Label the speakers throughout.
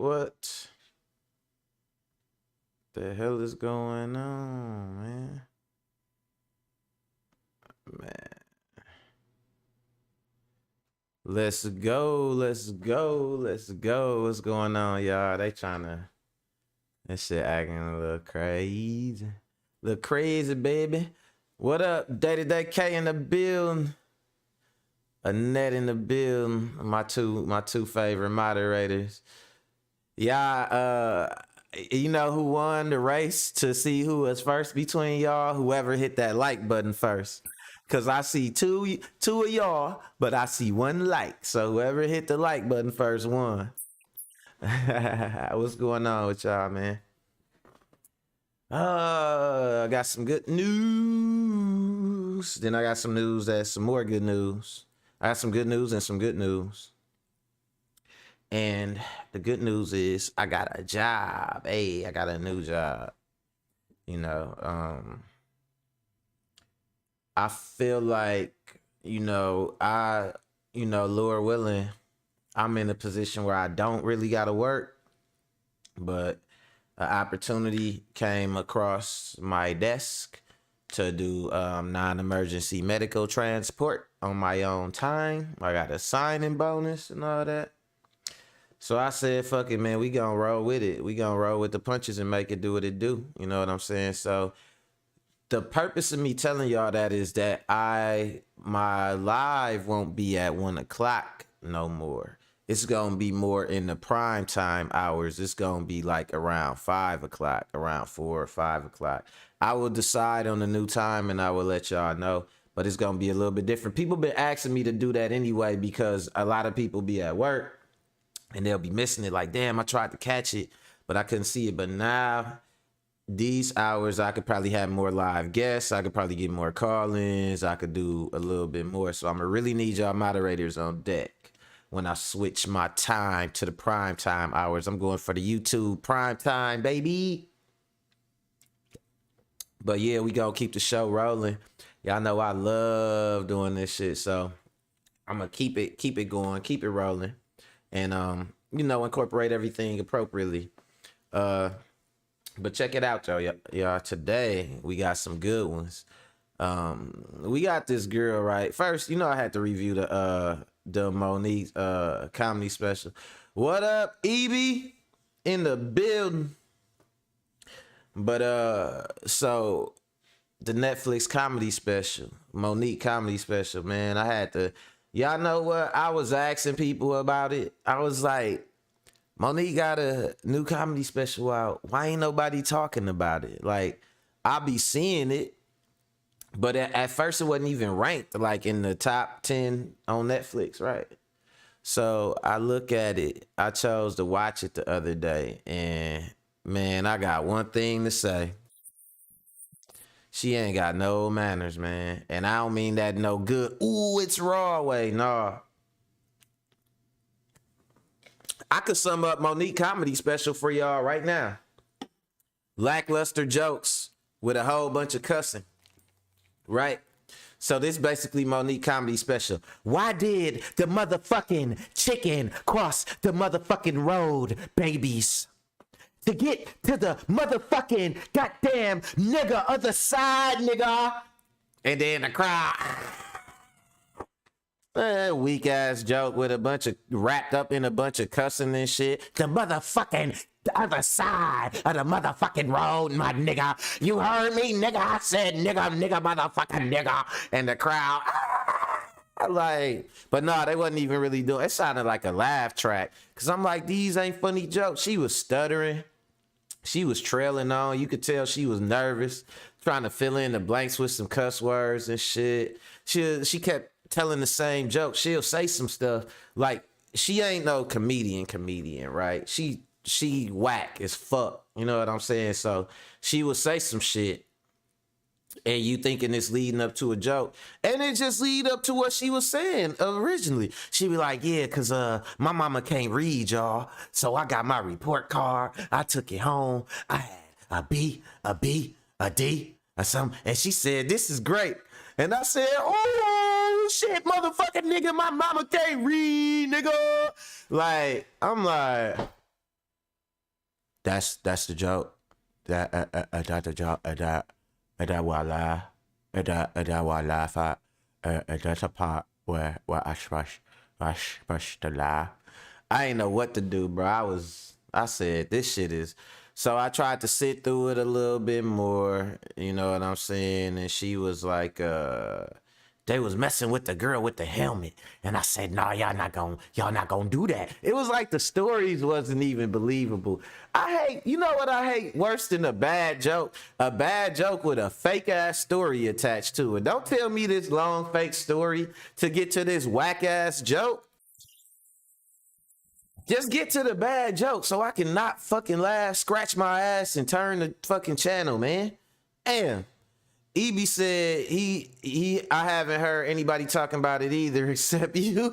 Speaker 1: What the hell is going on, man? Man. Let's go. Let's go. Let's go. What's going on, y'all? They trying to. That shit acting a little crazy. Little crazy, baby. What up? Day-to-day K in the building. Annette in the building. My two favorite moderators. Yeah, you know who won the race to see who was first between y'all? Whoever hit that like button first. Cause I see two of y'all, but I see one like. So whoever hit the like button first won. What's going on with y'all, man? I got some good news. Then I got some news that's some more good news. I got some good news and some good news. And the good news is I got a job. Hey, I got a new job. You know, I feel like, Lord willing, I'm in a position where I don't really gotta work, but an opportunity came across my desk to do non-emergency medical transport on my own time. I got a signing bonus and all that. So I said, fuck it, man, we gonna roll with it. We gonna roll with the punches and make it do what it do. You know what I'm saying? So the purpose of me telling y'all that is that my live won't be at 1 o'clock no more. It's gonna be more in the prime time hours. It's gonna be like around 5 o'clock, around 4 or 5 o'clock. I will decide on the new time and I will let y'all know, but it's gonna be a little bit different. People been asking me to do that anyway because a lot of people be at work and they'll be missing it. Like, damn, I tried to catch it, but I couldn't see it. But now, these hours, I could probably have more live guests. I could probably get more call-ins. I could do a little bit more. So I'm going to really need y'all moderators on deck when I switch my time to the prime time hours. I'm going for the YouTube prime time, baby. But yeah, we going to keep the show rolling. Y'all know I love doing this shit. So I'm going to keep it going, keep it rolling. And, incorporate everything appropriately. But check it out, y'all. Today, we got some good ones. We got this girl, right? First, I had to review the Monique comedy special. What up, Evie? In the building. But, so, the Netflix comedy special, Monique comedy special, man, I had to... Y'all know what? I was asking people about it. I was like, Monique got a new comedy special out. Why ain't nobody talking about it? Like, I be seeing it, but at first it wasn't even ranked like in the top 10 on Netflix, right? So I look at it. I chose to watch it the other day, and man, I got one thing to say. She ain't got no manners, man. And I don't mean that no good. Ooh, it's raw way. No. I could sum up Monique comedy special for y'all right now. Lackluster jokes with a whole bunch of cussing. Right? So this basically Monique comedy special. Why did the motherfucking chicken cross the motherfucking road, babies? To get to the motherfucking goddamn nigga other side, nigga. And then the crowd. Weak ass joke with a bunch of wrapped up in a bunch of cussing and shit. The motherfucking other side of the motherfucking road, my nigga. You heard me, nigga? I said nigga, motherfucking nigga. And the crowd. Like, but no, they wasn't even really doing it. Sounded like a laugh track. Cause I'm like, these ain't funny jokes. She was stuttering. She was trailing on. You could tell she was nervous, trying to fill in the blanks with some cuss words and shit. She kept telling the same joke. She'll say some stuff like she ain't no comedian, right? She whack as fuck. You know what I'm saying? So she would say some shit and you thinking it's leading up to a joke, and it just lead up to what she was saying originally. She be like, yeah, cause my mama can't read, y'all, so I got my report card, I took it home, I had a B, a D, or something, and she said, this is great. And I said, oh shit, motherfucking nigga, my mama can't read, nigga. Like, I'm like, That's the joke. That the joke. That what I laugh. That what I laugh at. That's a part where I rush to laugh. I ain't know what to do, bro. I said this shit is. So I tried to sit through it a little bit more. You know what I'm saying? And she was like, they was messing with the girl with the helmet, and I said, "No, y'all not gonna do that." It was like the stories wasn't even believable. I hate, you know what I hate worse than a bad joke? A bad joke with a fake ass story attached to it. Don't tell me this long fake story to get to this whack ass joke. Just get to the bad joke so I can not fucking laugh, scratch my ass, and turn the fucking channel, man. Damn. EB said I haven't heard anybody talking about it either except you.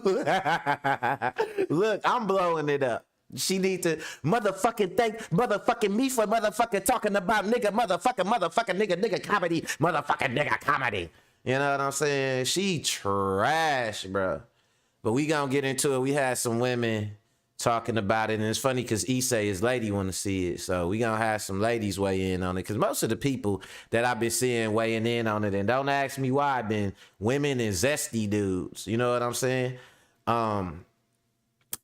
Speaker 1: Look, I'm blowing it up. She need to motherfucking thank motherfucking me for motherfucking talking about motherfucking nigga comedy, motherfucking nigga comedy. You know what I'm saying? She trash, bro. But we gonna get into it. We had some women talking about it, and it's funny because Issei, his lady, want to see it, so we gonna have some ladies weigh in on it, because most of the people that I've been seeing weighing in on it, and don't ask me why, been women and zesty dudes, you know what I'm saying?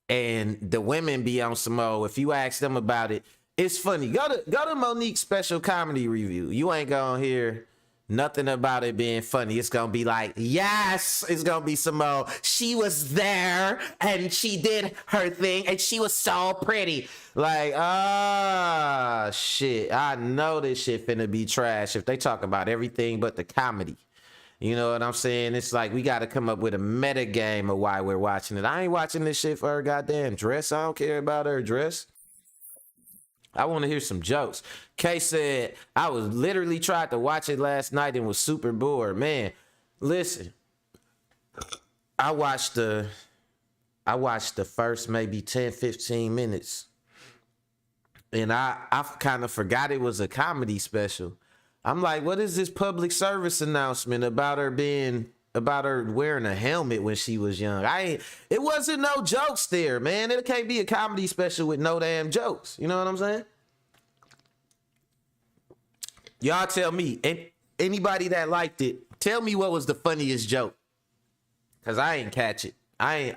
Speaker 1: And the women be on some more. If you ask them about it, it's funny. Go to Monique's special comedy review. You ain't gonna hear nothing about it being funny. It's gonna be like, yes, it's gonna be some more. She was there and she did her thing and she was so pretty. Like, shit. I know this shit finna be trash if they talk about everything but the comedy. You know what I'm saying? It's like we got to come up with a meta game of why we're watching it. I ain't watching this shit for her goddamn dress. I don't care about her dress. I want to hear some jokes. Kay said, I was literally tried to watch it last night and was super bored. Man, listen, I watched the first maybe 10, 15 minutes. And I kind of forgot it was a comedy special. I'm like, what is this public service announcement about her wearing a helmet when she was young? It wasn't no jokes there, man. It can't be a comedy special with no damn jokes. You know what I'm saying? Y'all tell me, anybody that liked it, tell me what was the funniest joke. Cause I ain't catch it. I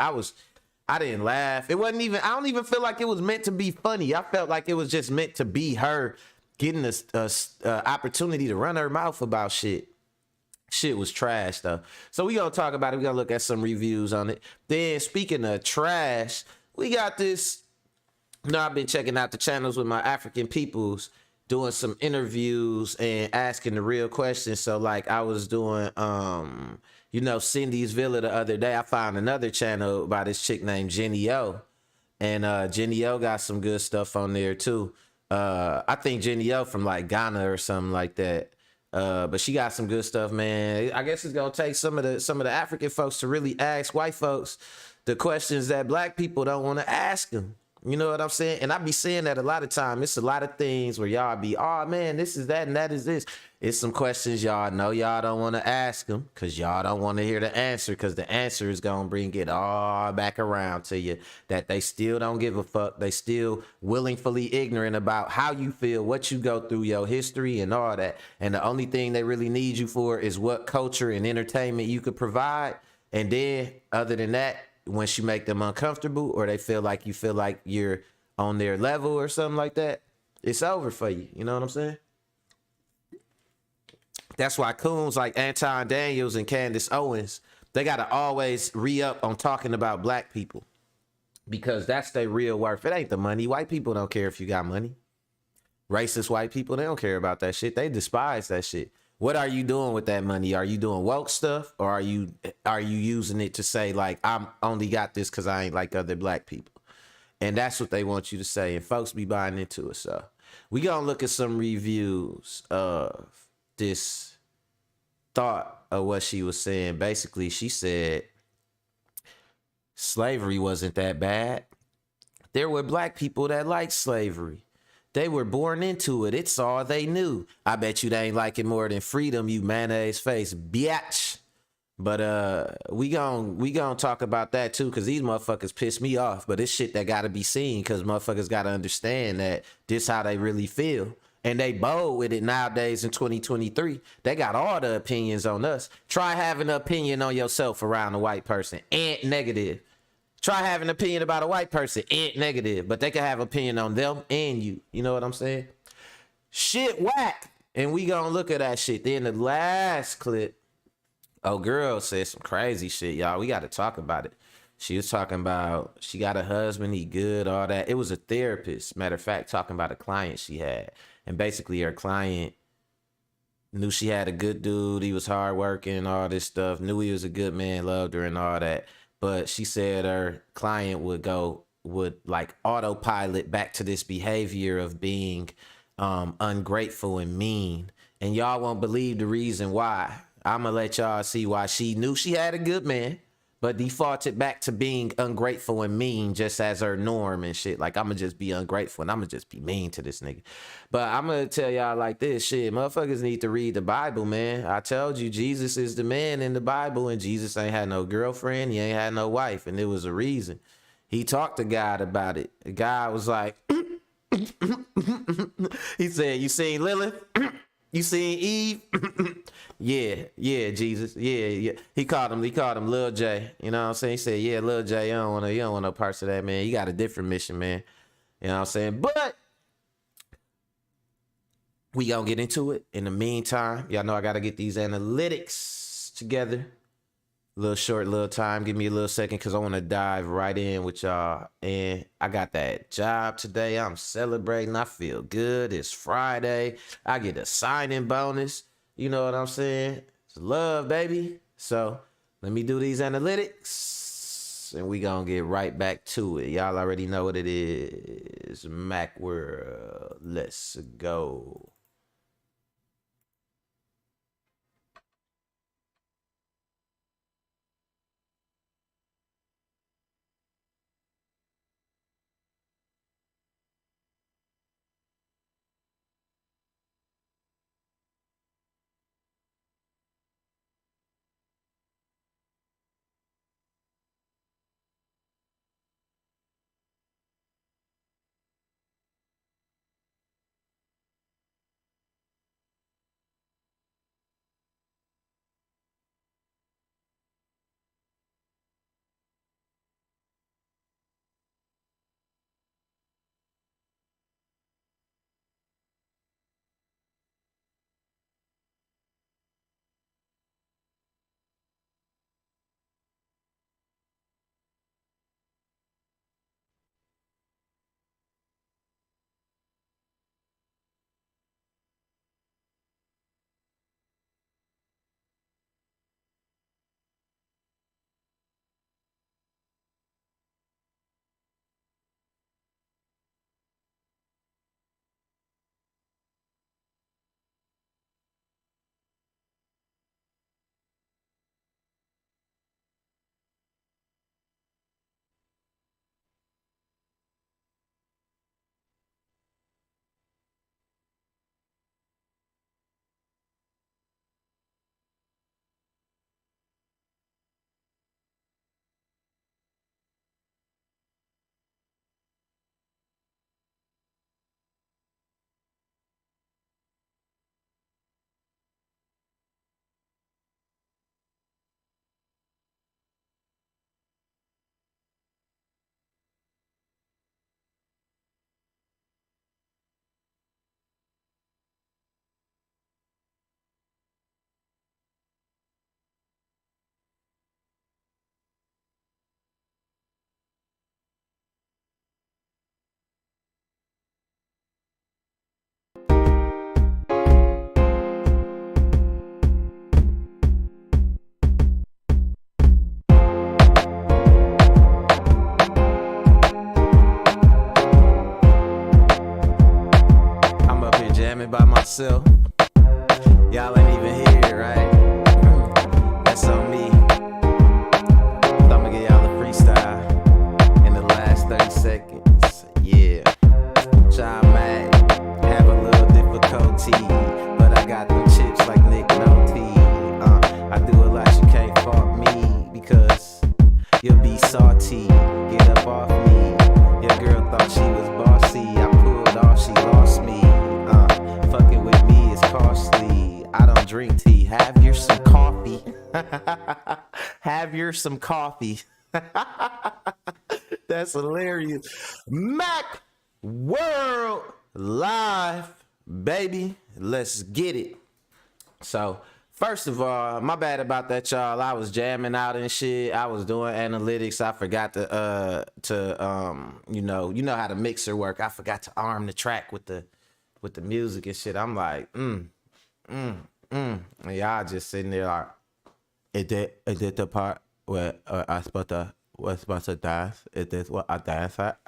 Speaker 1: didn't laugh. It wasn't even, I don't even feel like it was meant to be funny. I felt like it was just meant to be her getting a opportunity to run her mouth about shit. Shit was trash though. So we gonna talk about it. We gonna look at some reviews on it. Then speaking of trash, we got this. You know, I've been checking out the channels with my African peoples, doing some interviews and asking the real questions. So like I was doing Cindy's Villa the other day. I found another channel by this chick named Jenny O. And Jenny O got some good stuff on there too. I think Jenny O from like Ghana or something like that. But she got some good stuff, man. I guess it's gonna take some of the African folks to really ask white folks the questions that black people don't want to ask them. You know what I'm saying? And I be saying that a lot of time. It's a lot of things where y'all be, oh man, this is that and that is this. It's some questions y'all know y'all don't want to ask them because y'all don't want to hear the answer, because the answer is going to bring it all back around to you that they still don't give a fuck. They still willingly ignorant about how you feel, what you go through, your history and all that. And the only thing they really need you for is what culture and entertainment you could provide. And then other than that, once you make them uncomfortable or they feel like you feel like you're on their level or something like that, it's over for you. You know what I'm saying? That's why coons like Anton Daniels and Candace Owens, they got to always re-up on talking about black people because that's their real worth. It ain't the money. White people don't care if you got money. Racist white people, they don't care about that shit. They despise that shit. What are you doing with that money? Are you doing woke stuff, or are you using it to say like I'm only got this because I ain't like other black people? And that's what they want you to say, and folks be buying into it. So we gonna look at some reviews of this thought of what she was saying. Basically, she said slavery wasn't that bad. There were black people that liked slavery. They were born into it. It's all they knew. I bet you they ain't like it more than freedom, you mayonnaise face bitch. But we gon' talk about that too, cause these motherfuckers piss me off. But it's shit that gotta be seen, cause motherfuckers gotta understand that this how they really feel. And they bold with it nowadays in 2023. They got all the opinions on us. Try having an opinion on yourself around a white person. Ain't negative. Try having an opinion about a white person. Ain't negative. But they can have opinion on them and you. You know what I'm saying? Shit whack. And we gonna look at that shit. Then the last clip, oh, girl said some crazy shit, y'all. We got to talk about it. She was talking about she got a husband, he good, all that. It was a therapist, matter of fact, talking about a client she had. And basically her client knew she had a good dude. He was hardworking, all this stuff. Knew he was a good man, loved her and all that. But she said her client would like autopilot back to this behavior of being ungrateful and mean. And y'all won't believe the reason why. I'm gonna let y'all see why she knew she had a good man, but defaulted back to being ungrateful and mean just as her norm and shit. Like, I'm gonna just be ungrateful and I'm gonna just be mean to this nigga. But I'm gonna tell y'all like this, shit, motherfuckers need to read the Bible, man. I told you, Jesus is the man in the Bible, and Jesus ain't had no girlfriend, he ain't had no wife, and there was a reason. He talked to God about it. The guy was like, he said, you seen Lilith? You seen Eve? yeah, Jesus. Yeah. He called him Lil J. You know what I'm saying? He said, yeah, Lil J, you don't want no parts of that, man. You got a different mission, man. You know what I'm saying? But we gonna get into it. In the meantime, y'all know I gotta get these analytics together. Little time. Give me a little second, because I want to dive right in with y'all. And I got that job today. I'm celebrating. I feel good. It's Friday. I get a signing bonus. You know what I'm saying? It's love, baby. So let me do these analytics, and we gonna get right back to it. Y'all already know what it is. Mac World. Let's go. I'm up here jamming by myself. Y'all ain't even here, right? That's on me. I'm gonna get y'all a freestyle in the last 30 seconds. Yeah. John Mac, have a little difficulty, but I got them chips like Nick Nolte. I do a lot you can't fault. drink tea. Have your some coffee. Have your some coffee. That's hilarious. Mac World Live, baby. Let's get it. So, first of all, my bad about that, y'all. I was jamming out and shit. I was doing analytics. I forgot you know how the mixer work. I forgot to arm the track with the music and shit. I'm like, and y'all just sitting there like, is it the part where I was supposed to dance? Is this what I dance at?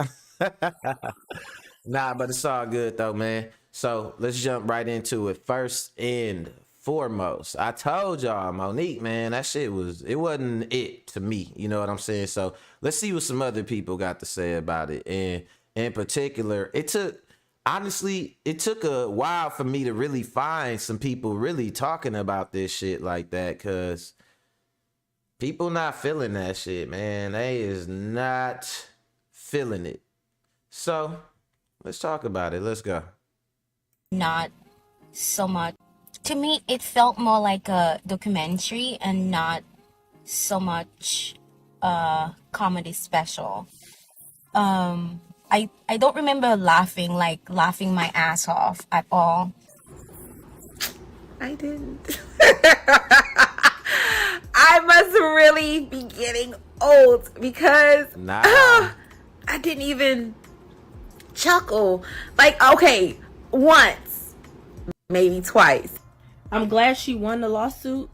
Speaker 1: Nah, but it's all good though, man. So let's jump right into it. First and foremost, I told y'all, Monique, man, that shit wasn't it to me. You know what I'm saying? So let's see what some other people got to say about it. And in particular, it took a while for me to really find some people really talking about this shit like that, cause people not feeling that shit, man. They is not feeling it. So let's talk about it. Let's go.
Speaker 2: Not so much. To me, it felt more like a documentary and not so much a comedy special. I don't remember laughing my ass off at all.
Speaker 3: I didn't. I must really be getting old because I didn't even chuckle. Like, okay, once, maybe twice.
Speaker 4: I'm glad she won the lawsuit,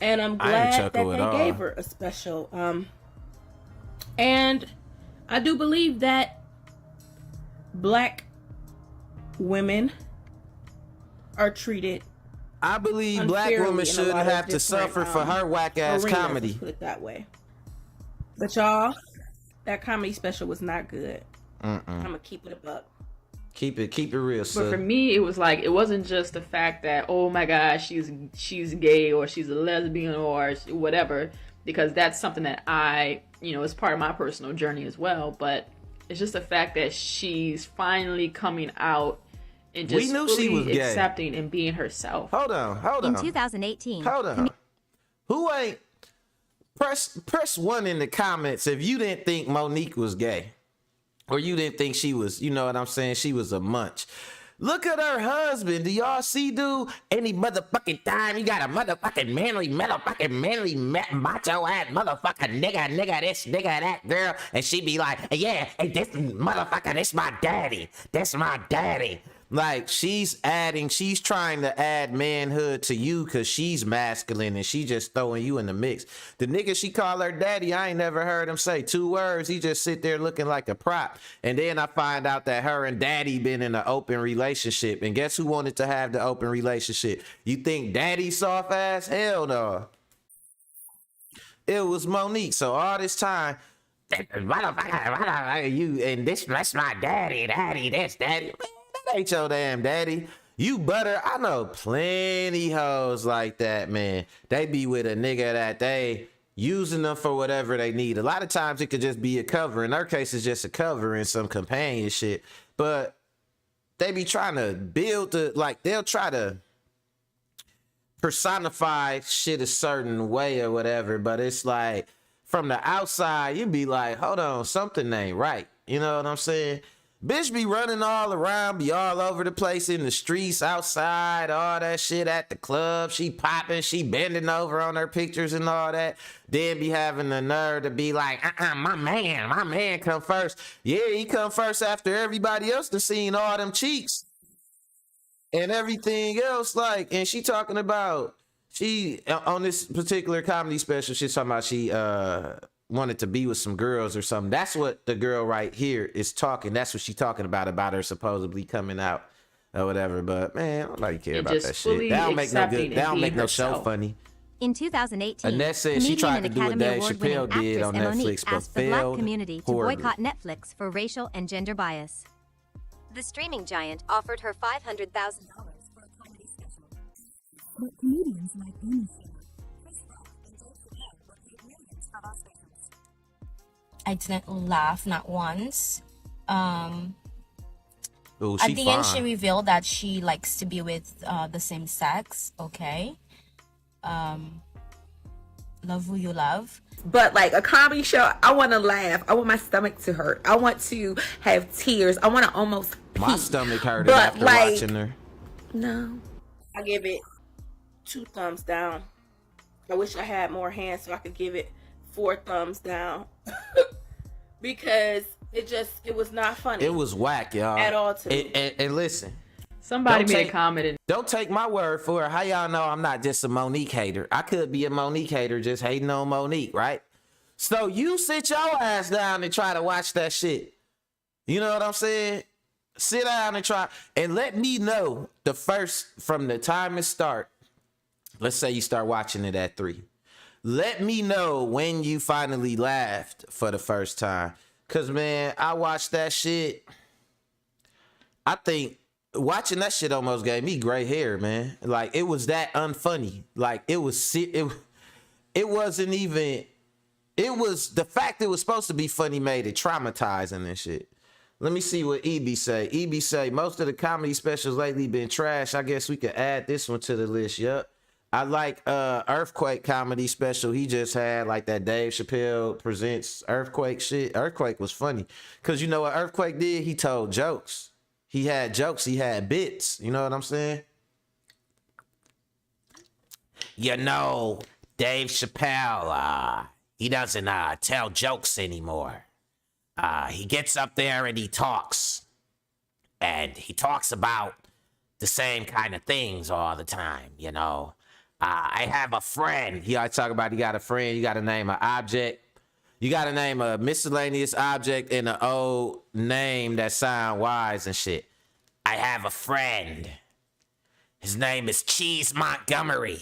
Speaker 4: and I'm glad that they
Speaker 1: all.
Speaker 4: gave her a special. And I do believe that Black women are treated.
Speaker 1: I believe Black women shouldn't have to suffer for her whack ass comedy.
Speaker 4: Put it that way. But y'all, that comedy special was not good. I'm gonna keep it a buck.
Speaker 1: Keep it real, son.
Speaker 5: But for me, it was like, it wasn't just the fact that, oh my gosh, she's gay or she's a lesbian or whatever, because that's something that I, is part of my personal journey as well. But it's just the fact that she's finally coming out and just fully accepting and being herself.
Speaker 1: Hold on.
Speaker 6: In 2018.
Speaker 1: Hold on. Who ain't press 1 in the comments if you didn't think Monique was gay. Or you didn't think she was, you know what I'm saying? She was a munch. Look at her husband. Do y'all see, dude? Any motherfucking time you got a motherfucking manly, macho ass motherfucking nigga this, nigga that, girl. And she be like, yeah, hey, this motherfucker, this my daddy. That's my daddy. Like, she's trying to add manhood to you because she's masculine and she just throwing you in the mix. The nigga she call her daddy, I ain't never heard him say 2 words. He just sit there looking like a prop. And then I find out that her and daddy been in an open relationship. And guess who wanted to have the open relationship? You think daddy soft ass? Hell no. It was Monique. So all this time, you and that's my daddy, this daddy. Ain't your damn daddy. You butter. I know plenty hoes like that, man. They be with a nigga that they using them for whatever they need. A lot of times it could just be a cover. In her case, it's just a cover and some companion shit. But they be trying to build they'll try to personify shit a certain way or whatever. But it's like, from the outside, you be like, hold on, something ain't right. You know what I'm saying? Bitch be running all around, be all over the place in the streets, outside, all that shit at the club. She popping, she bending over on her pictures and all that. Then be having the nerve to be like, my man come first. Yeah, he come first after everybody else done seen all them cheeks and everything else. Like, and she talking about, she, on this particular comedy special, she's talking about she, wanted to be with some girls or something. That's what the girl right here is talking. That's what she's talking about her supposedly coming out or whatever. But man, nobody care about that shit. That don't make no good. That don't make no show funny.
Speaker 6: In 2018,
Speaker 1: Annette said she tried to do what Dave Chappelle did on Netflix, but
Speaker 6: asked the Black community to
Speaker 1: horribly.
Speaker 6: boycott Netflix for racial and gender bias. The streaming giant offered her $500,000 for a comedy special. But comedians like Amy
Speaker 2: I didn't laugh, not once. At the end, she revealed that she likes to be with the same sex. Okay. Love Who You Love.
Speaker 3: But like a comedy show, I want to laugh. I want my stomach to hurt. I want to have tears. I want to almost pee.
Speaker 1: My stomach hurted
Speaker 3: But,
Speaker 1: after
Speaker 3: like,
Speaker 1: watching her.
Speaker 3: No.
Speaker 4: I give it 2 thumbs down. I wish I had more hands so I could give it 4 thumbs down. Because it was not funny.
Speaker 1: It was whack, y'all.
Speaker 4: At all to me.
Speaker 1: And listen,
Speaker 5: Somebody
Speaker 1: Don't
Speaker 5: made
Speaker 1: take-
Speaker 5: a comment and
Speaker 1: don't take my word for it. How y'all know I'm not just a Monique hater? I could be a Monique hater just hating on Monique, right? So you sit your ass down and try to watch that shit. You know what I'm saying? Sit down and try and let me know from the time it start. Let's say you start watching it at 3. Let me know when you finally laughed for the first time. Cause man, I watched that shit. I think watching that shit almost gave me gray hair, man. Like it was that unfunny. Like it wasn't even. It was the fact it was supposed to be funny made it traumatizing and shit. Let me see what EB say. EB say most of the comedy specials lately been trash. I guess we could add this one to the list. Yup. I like Earthquake comedy special he just had, like that Dave Chappelle presents Earthquake shit. Earthquake was funny. Cause you know what Earthquake did? He told jokes. He had jokes, he had bits. You know what I'm saying? You know, Dave Chappelle, he doesn't tell jokes anymore. He gets up there and he talks. And he talks about the same kind of things all the time, you know. I have a friend. He always talk about he got a friend. You got to name an object. You got to name a miscellaneous object and an old name that sound wise and shit. I have a friend. His name is Cheese Montgomery.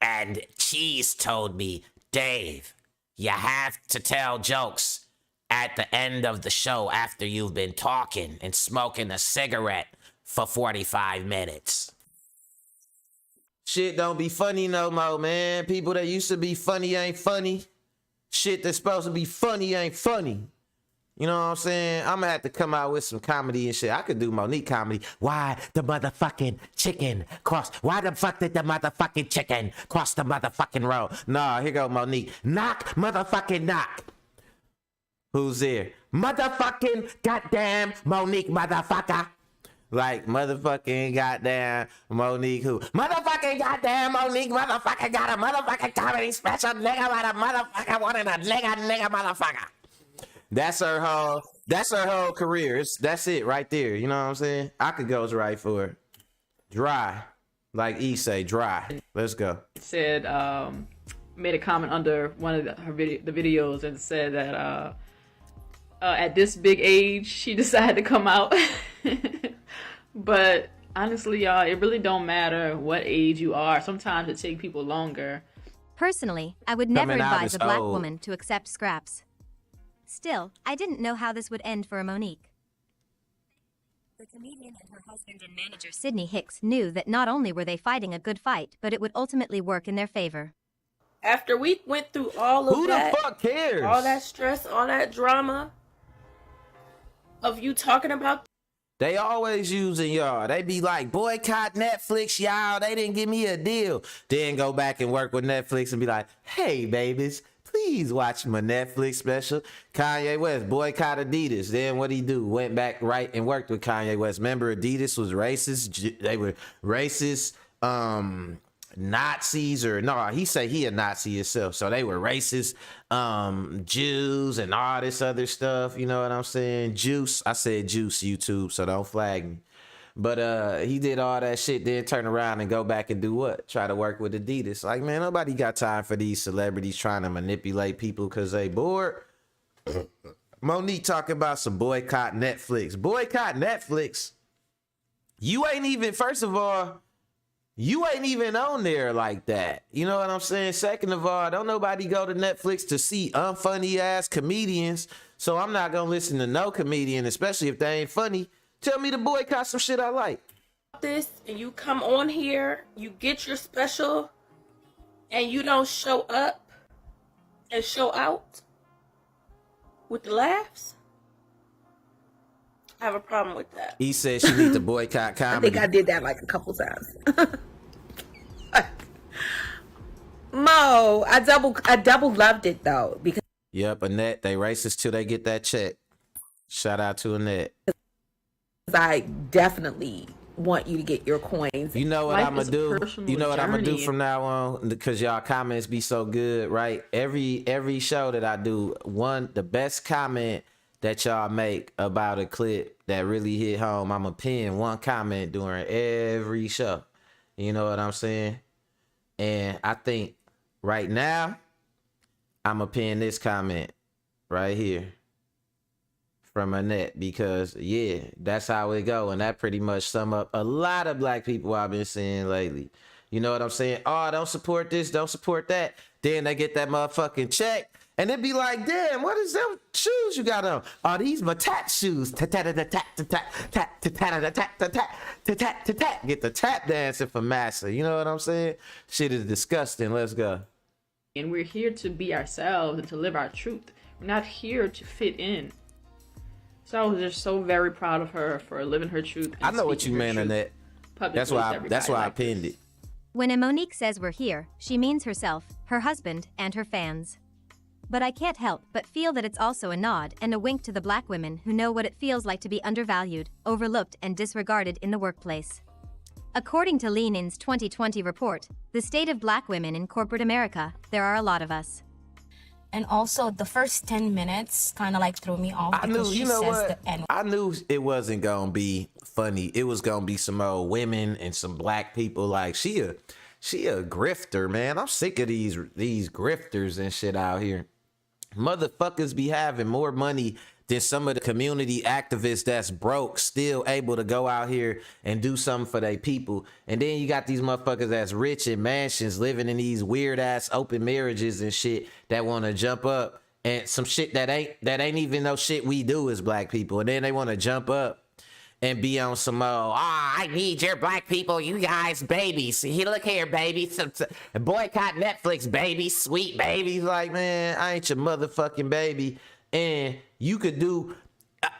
Speaker 1: And Cheese told me, Dave, you have to tell jokes at the end of the show after you've been talking and smoking a cigarette for 45 minutes. Shit don't be funny no more, man. People that used to be funny ain't funny. Shit that's supposed to be funny ain't funny. You know what I'm saying? I'm gonna have to come out with some comedy and shit. I could do Monique comedy. Why the motherfucking chicken cross? Why the fuck did the motherfucking chicken cross the motherfucking road? Nah, here go Monique. Knock, motherfucking knock. Who's there? Motherfucking goddamn Monique, motherfucker. Like motherfucking goddamn Monique who? Motherfucking goddamn Monique motherfucker got a motherfucking comedy special nigga with a motherfucker wanting a nigga motherfucker. That's her whole career. That's it right there. You know what I'm saying? I could go right for it. Dry. Like E say, dry. Let's go.
Speaker 5: said, made a comment under one of the videos and said that at this big age, she decided to come out. But honestly, y'all, it really don't matter what age you are. Sometimes it takes people longer.
Speaker 6: Personally, I would never
Speaker 1: Coming out
Speaker 6: advise
Speaker 1: as
Speaker 6: a black
Speaker 1: old.
Speaker 6: woman to accept scraps. Still, I didn't know how this would end for Monique. The comedian and her husband and manager Sydney Hicks knew that not only were they fighting a good fight, but it would ultimately work in their favor.
Speaker 4: After we went through all of
Speaker 1: Who
Speaker 4: that,
Speaker 1: the fuck cares?
Speaker 4: all that stress, all that drama of you talking about
Speaker 1: They always using y'all. They be like, boycott Netflix, y'all. They didn't give me a deal. Then go back and work with Netflix and be like, hey, babies, please watch my Netflix special. Kanye West, boycott Adidas. Then what'd he do? Went back right and worked with Kanye West. Remember, Adidas was racist. They were racist. Nazis or no, he say he a Nazi himself. So they were racist, Jews and all this other stuff. You know what I'm saying? Juice. I said juice, YouTube, so don't flag me. But he did all that shit, then turn around and go back and do what? Try to work with Adidas. Like, man, nobody got time for these celebrities trying to manipulate people because they bored. Monique talking about some boycott Netflix. Boycott Netflix. You ain't even, first of all, you ain't even on there like that. You know what I'm saying? Second of all, don't nobody go to Netflix to see unfunny ass comedians. So I'm not gonna listen to no comedian, especially if they ain't funny. Tell me to boycott some shit I like.
Speaker 4: this and you come on here, you get your special, and you don't show up and show out with the laughs, I have a problem with that.
Speaker 1: He said she need to boycott
Speaker 3: I
Speaker 1: comedy.
Speaker 3: think I did that like a couple times. Mo, I double loved it though because
Speaker 1: Yep, Annette, they racist till they get that check. Shout out to Annette.
Speaker 3: I definitely want you to get your coins.
Speaker 1: You know what
Speaker 5: Life
Speaker 1: I'm gonna
Speaker 5: is a
Speaker 1: do?
Speaker 5: personal
Speaker 1: You know what I'm gonna do
Speaker 5: journey.
Speaker 1: from now on? Because y'all comments be so good, right? Every show that I do, the best comment that y'all make about a clip that really hit home, I'm gonna pin one comment during every show. You know what I'm saying? And I think right now, I'm gonna pin this comment right here from Annette, because yeah, that's how it go, and that pretty much sum up a lot of black people I've been seeing lately. You know what I'm saying? Oh, don't support this, don't support that. Then they get that motherfucking check, and it be like, damn, what is them shoes you got on? Oh, these my tat shoes. Get the tap dancing for massa. You know what I'm saying? Shit is disgusting. Let's go.
Speaker 5: And we're here to be ourselves and to live our truth. We're not here to fit in. So I was just so very proud of her for living her truth. And
Speaker 1: I know what you
Speaker 5: speaking her
Speaker 1: mean,
Speaker 5: truth
Speaker 1: Annette.
Speaker 5: publicly
Speaker 1: That's
Speaker 5: to
Speaker 1: why I
Speaker 5: everybody
Speaker 1: pinned
Speaker 5: this.
Speaker 1: it.
Speaker 6: When a Monique says we're here, she means herself, her husband, and her fans. But I can't help but feel that it's also a nod and a wink to the black women who know what it feels like to be undervalued, overlooked, and disregarded in the workplace. According to Lean In's 2020 report, The State of Black Women in Corporate America, there are a lot of us.
Speaker 2: And also, the first 10 minutes kind of like threw me off
Speaker 1: I knew,
Speaker 2: because she
Speaker 1: you know
Speaker 2: says
Speaker 1: what?
Speaker 2: the N.
Speaker 1: I knew it wasn't gonna be funny. It was gonna be some old women and some black people. Like she a grifter, man. I'm sick of these grifters and shit out here. Motherfuckers be having more money than some of the community activists that's broke, still able to go out here and do something for their people. And then you got these motherfuckers that's rich in mansions, living in these weird ass open marriages and shit, that want to jump up and some shit that ain't even no shit we do as black people. And then they want to jump up and be on some I need your black people, you guys, babies. See, look here, baby. Boycott Netflix, baby. Sweet babies. Like, man, I ain't your motherfucking baby. And you could do.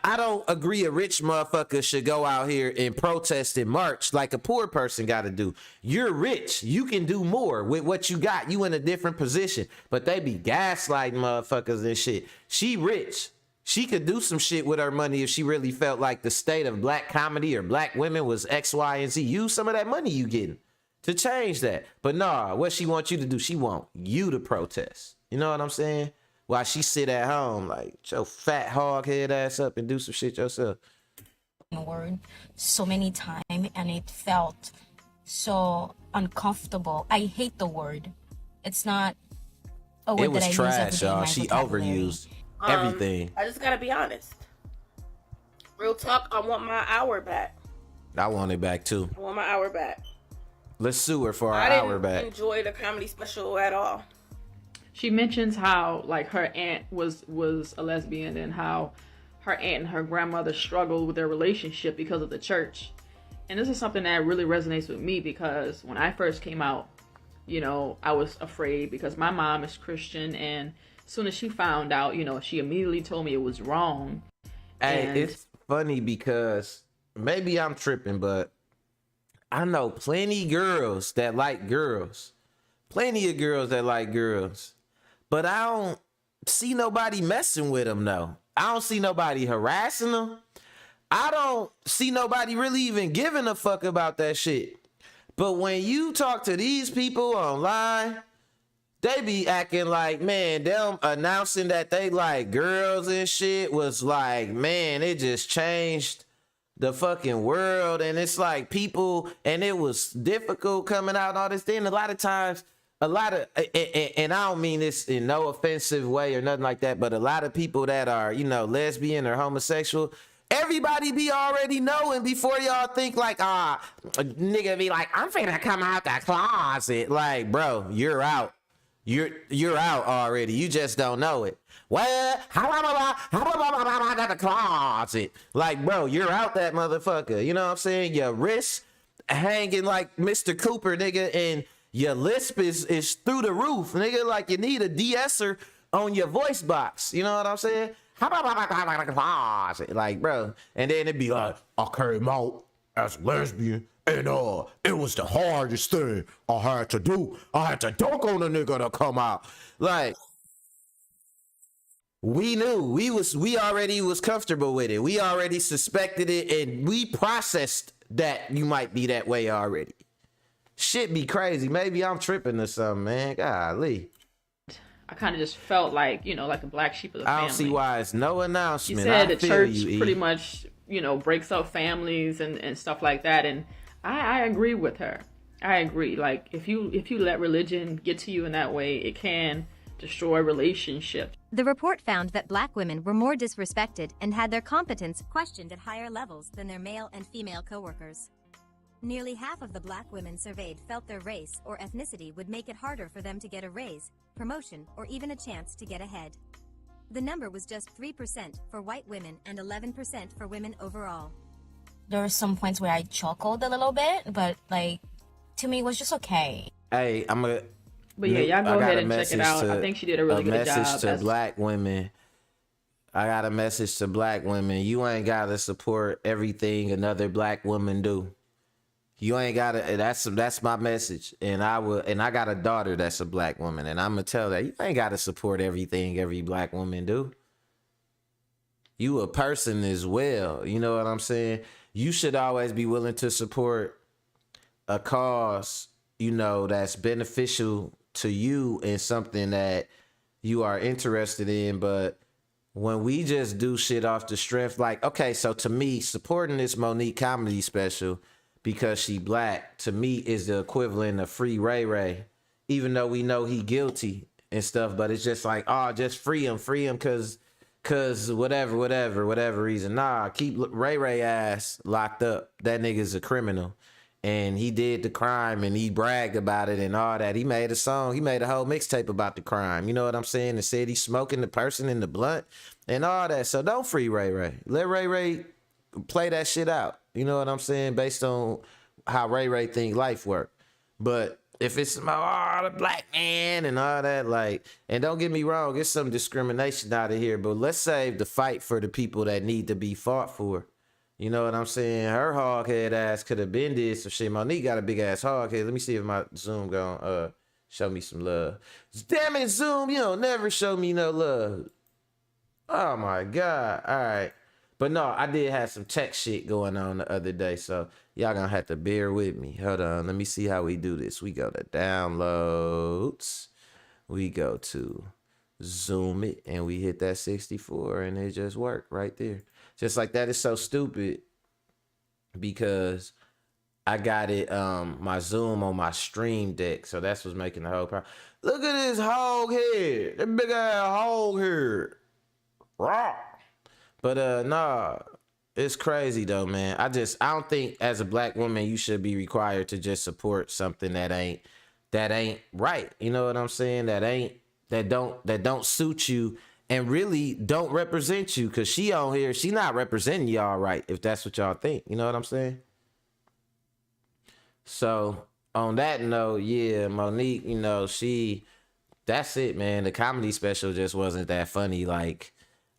Speaker 1: I don't agree a rich motherfucker should go out here and protest and march like a poor person got to do. You're rich. You can do more with what you got. You in a different position. But they be gaslighting motherfuckers and shit. She rich. She could do some shit with her money if she really felt like the state of black comedy or black women was X, Y, and Z. Use some of that money you getting to change that. But nah, what she wants you to do, she want you to protest. You know what I'm saying? While she sit at home, like, your fat hog head ass up and do some shit yourself.
Speaker 2: word so many times, and it felt so uncomfortable. I hate the word. It's not a word
Speaker 1: It was
Speaker 2: that I use every
Speaker 1: trash,
Speaker 2: day in
Speaker 1: y'all.
Speaker 2: my
Speaker 1: She
Speaker 2: vocabulary.
Speaker 1: overused everything.
Speaker 4: I just gotta be honest. Real talk, I want my hour back.
Speaker 1: I want it back too.
Speaker 4: I want my hour back.
Speaker 1: Let's sue her for our
Speaker 4: I
Speaker 1: hour
Speaker 4: didn't
Speaker 1: back.
Speaker 4: enjoy the comedy special at all.
Speaker 5: She mentions how like her aunt was a lesbian and how her aunt and her grandmother struggled with their relationship because of the church. And this is something that really resonates with me because when I first came out, you know, I was afraid because my mom is Christian, and as soon as she found out, you know, she immediately told me it was wrong.
Speaker 1: Hey,
Speaker 5: And
Speaker 1: it's funny because maybe I'm tripping, but I know plenty girls that like girls. Plenty of girls that like girls. But I don't see nobody messing with them, though. I don't see nobody harassing them. I don't see nobody really even giving a fuck about that shit. But when you talk to these people online, they be acting like, man, them announcing that they like girls and shit was like, man, it just changed the fucking world. And it's like people, and it was difficult coming out and all this. Then a lot of times, and I don't mean this in no offensive way or nothing like that, but a lot of people that are, you know, lesbian or homosexual, everybody be already knowing before y'all think like, a nigga be like, I'm finna come out the closet. Like, bro, you're out. You're out already. You just don't know it. Well, I got the closet. Like, bro, you're out that motherfucker. You know what I'm saying? Your wrist hanging like Mr. Cooper, nigga, and your lisp is through the roof, nigga. Like, you need a de-esser on your voice box. You know what I'm saying? Like, bro. And then it'd be like, I came out as a lesbian, and it was the hardest thing I had to do. I had to dunk on a nigga to come out. Like, we knew we already was comfortable with it. We already suspected it, and we processed that you might be that way already. Shit be crazy. Maybe I'm tripping or something, man. Golly.
Speaker 5: I kind of just felt like, like a black sheep of the family.
Speaker 1: I don't see why it's no
Speaker 5: She
Speaker 1: announcement.
Speaker 5: said the church
Speaker 1: you,
Speaker 5: pretty much, breaks up families and stuff like that. And I agree with her. I agree. Like, if you let religion get to you in that way, it can destroy relationships.
Speaker 6: The report found that black women were more disrespected and had their competence questioned at higher levels than their male and female coworkers. Nearly half of the black women surveyed felt their race or ethnicity would make it harder for them to get a raise, promotion, or even a chance to get ahead. The number was just 3% for white women and 11% for women overall.
Speaker 2: There were some points where I chuckled a little bit, but like, to me, it was just okay.
Speaker 1: Hey,
Speaker 5: But yeah, y'all go ahead and check it out. I think she did a really good job.
Speaker 1: A message to black women. I got a message to black women. You ain't gotta support everything another black woman do. You ain't gotta. That's my message. And I got a daughter that's a black woman, and I'm gonna tell her, you ain't gotta support everything every black woman do. You a person as well. You know what I'm saying? You should always be willing to support a cause, that's beneficial to you and something that you are interested in. But when we just do shit off the strength, like, okay, so to me, supporting this Monique comedy special because she black, to me, is the equivalent of free Ray Ray, even though we know he guilty and stuff. But it's just like, just free him cause whatever reason. Nah, keep Ray Ray ass locked up. That nigga's a criminal. And he did the crime and he bragged about it and all that. He made a song. He made a whole mixtape about the crime. You know what I'm saying? And said he's smoking the person in the blunt and all that. So don't free Ray Ray. Let Ray Ray play that shit out. You know what I'm saying? Based on how Ray Ray think life work. But if it's about the black man and all that, like, and don't get me wrong, it's some discrimination out of here. But let's save the fight for the people that need to be fought for. You know what I'm saying? Her hoghead ass could have been this or shit. Monique got a big ass hoghead. Let me see if my Zoom gonna show me some love. Damn it, Zoom, you don't never show me no love. Oh my God. All right. But no, I did have some tech shit going on the other day, so y'all gonna have to bear with me. Hold on, let me see how we do this. We go to downloads. We go to zoom it, and we hit that 64, and it just worked right there. Just like that. Is so stupid because I got it, my Zoom on my stream deck, so that's what's making the whole problem. Look at this hog head, that big ass hog head. Raw. But nah, it's crazy though, man. I don't think as a black woman you should be required to just support something that ain't right. You know what I'm saying? That don't suit you and really don't represent you, because she on here, she not representing y'all right, if that's what y'all think. You know what I'm saying? So on that note, yeah, Monique, that's it, man. The comedy special just wasn't that funny. Like,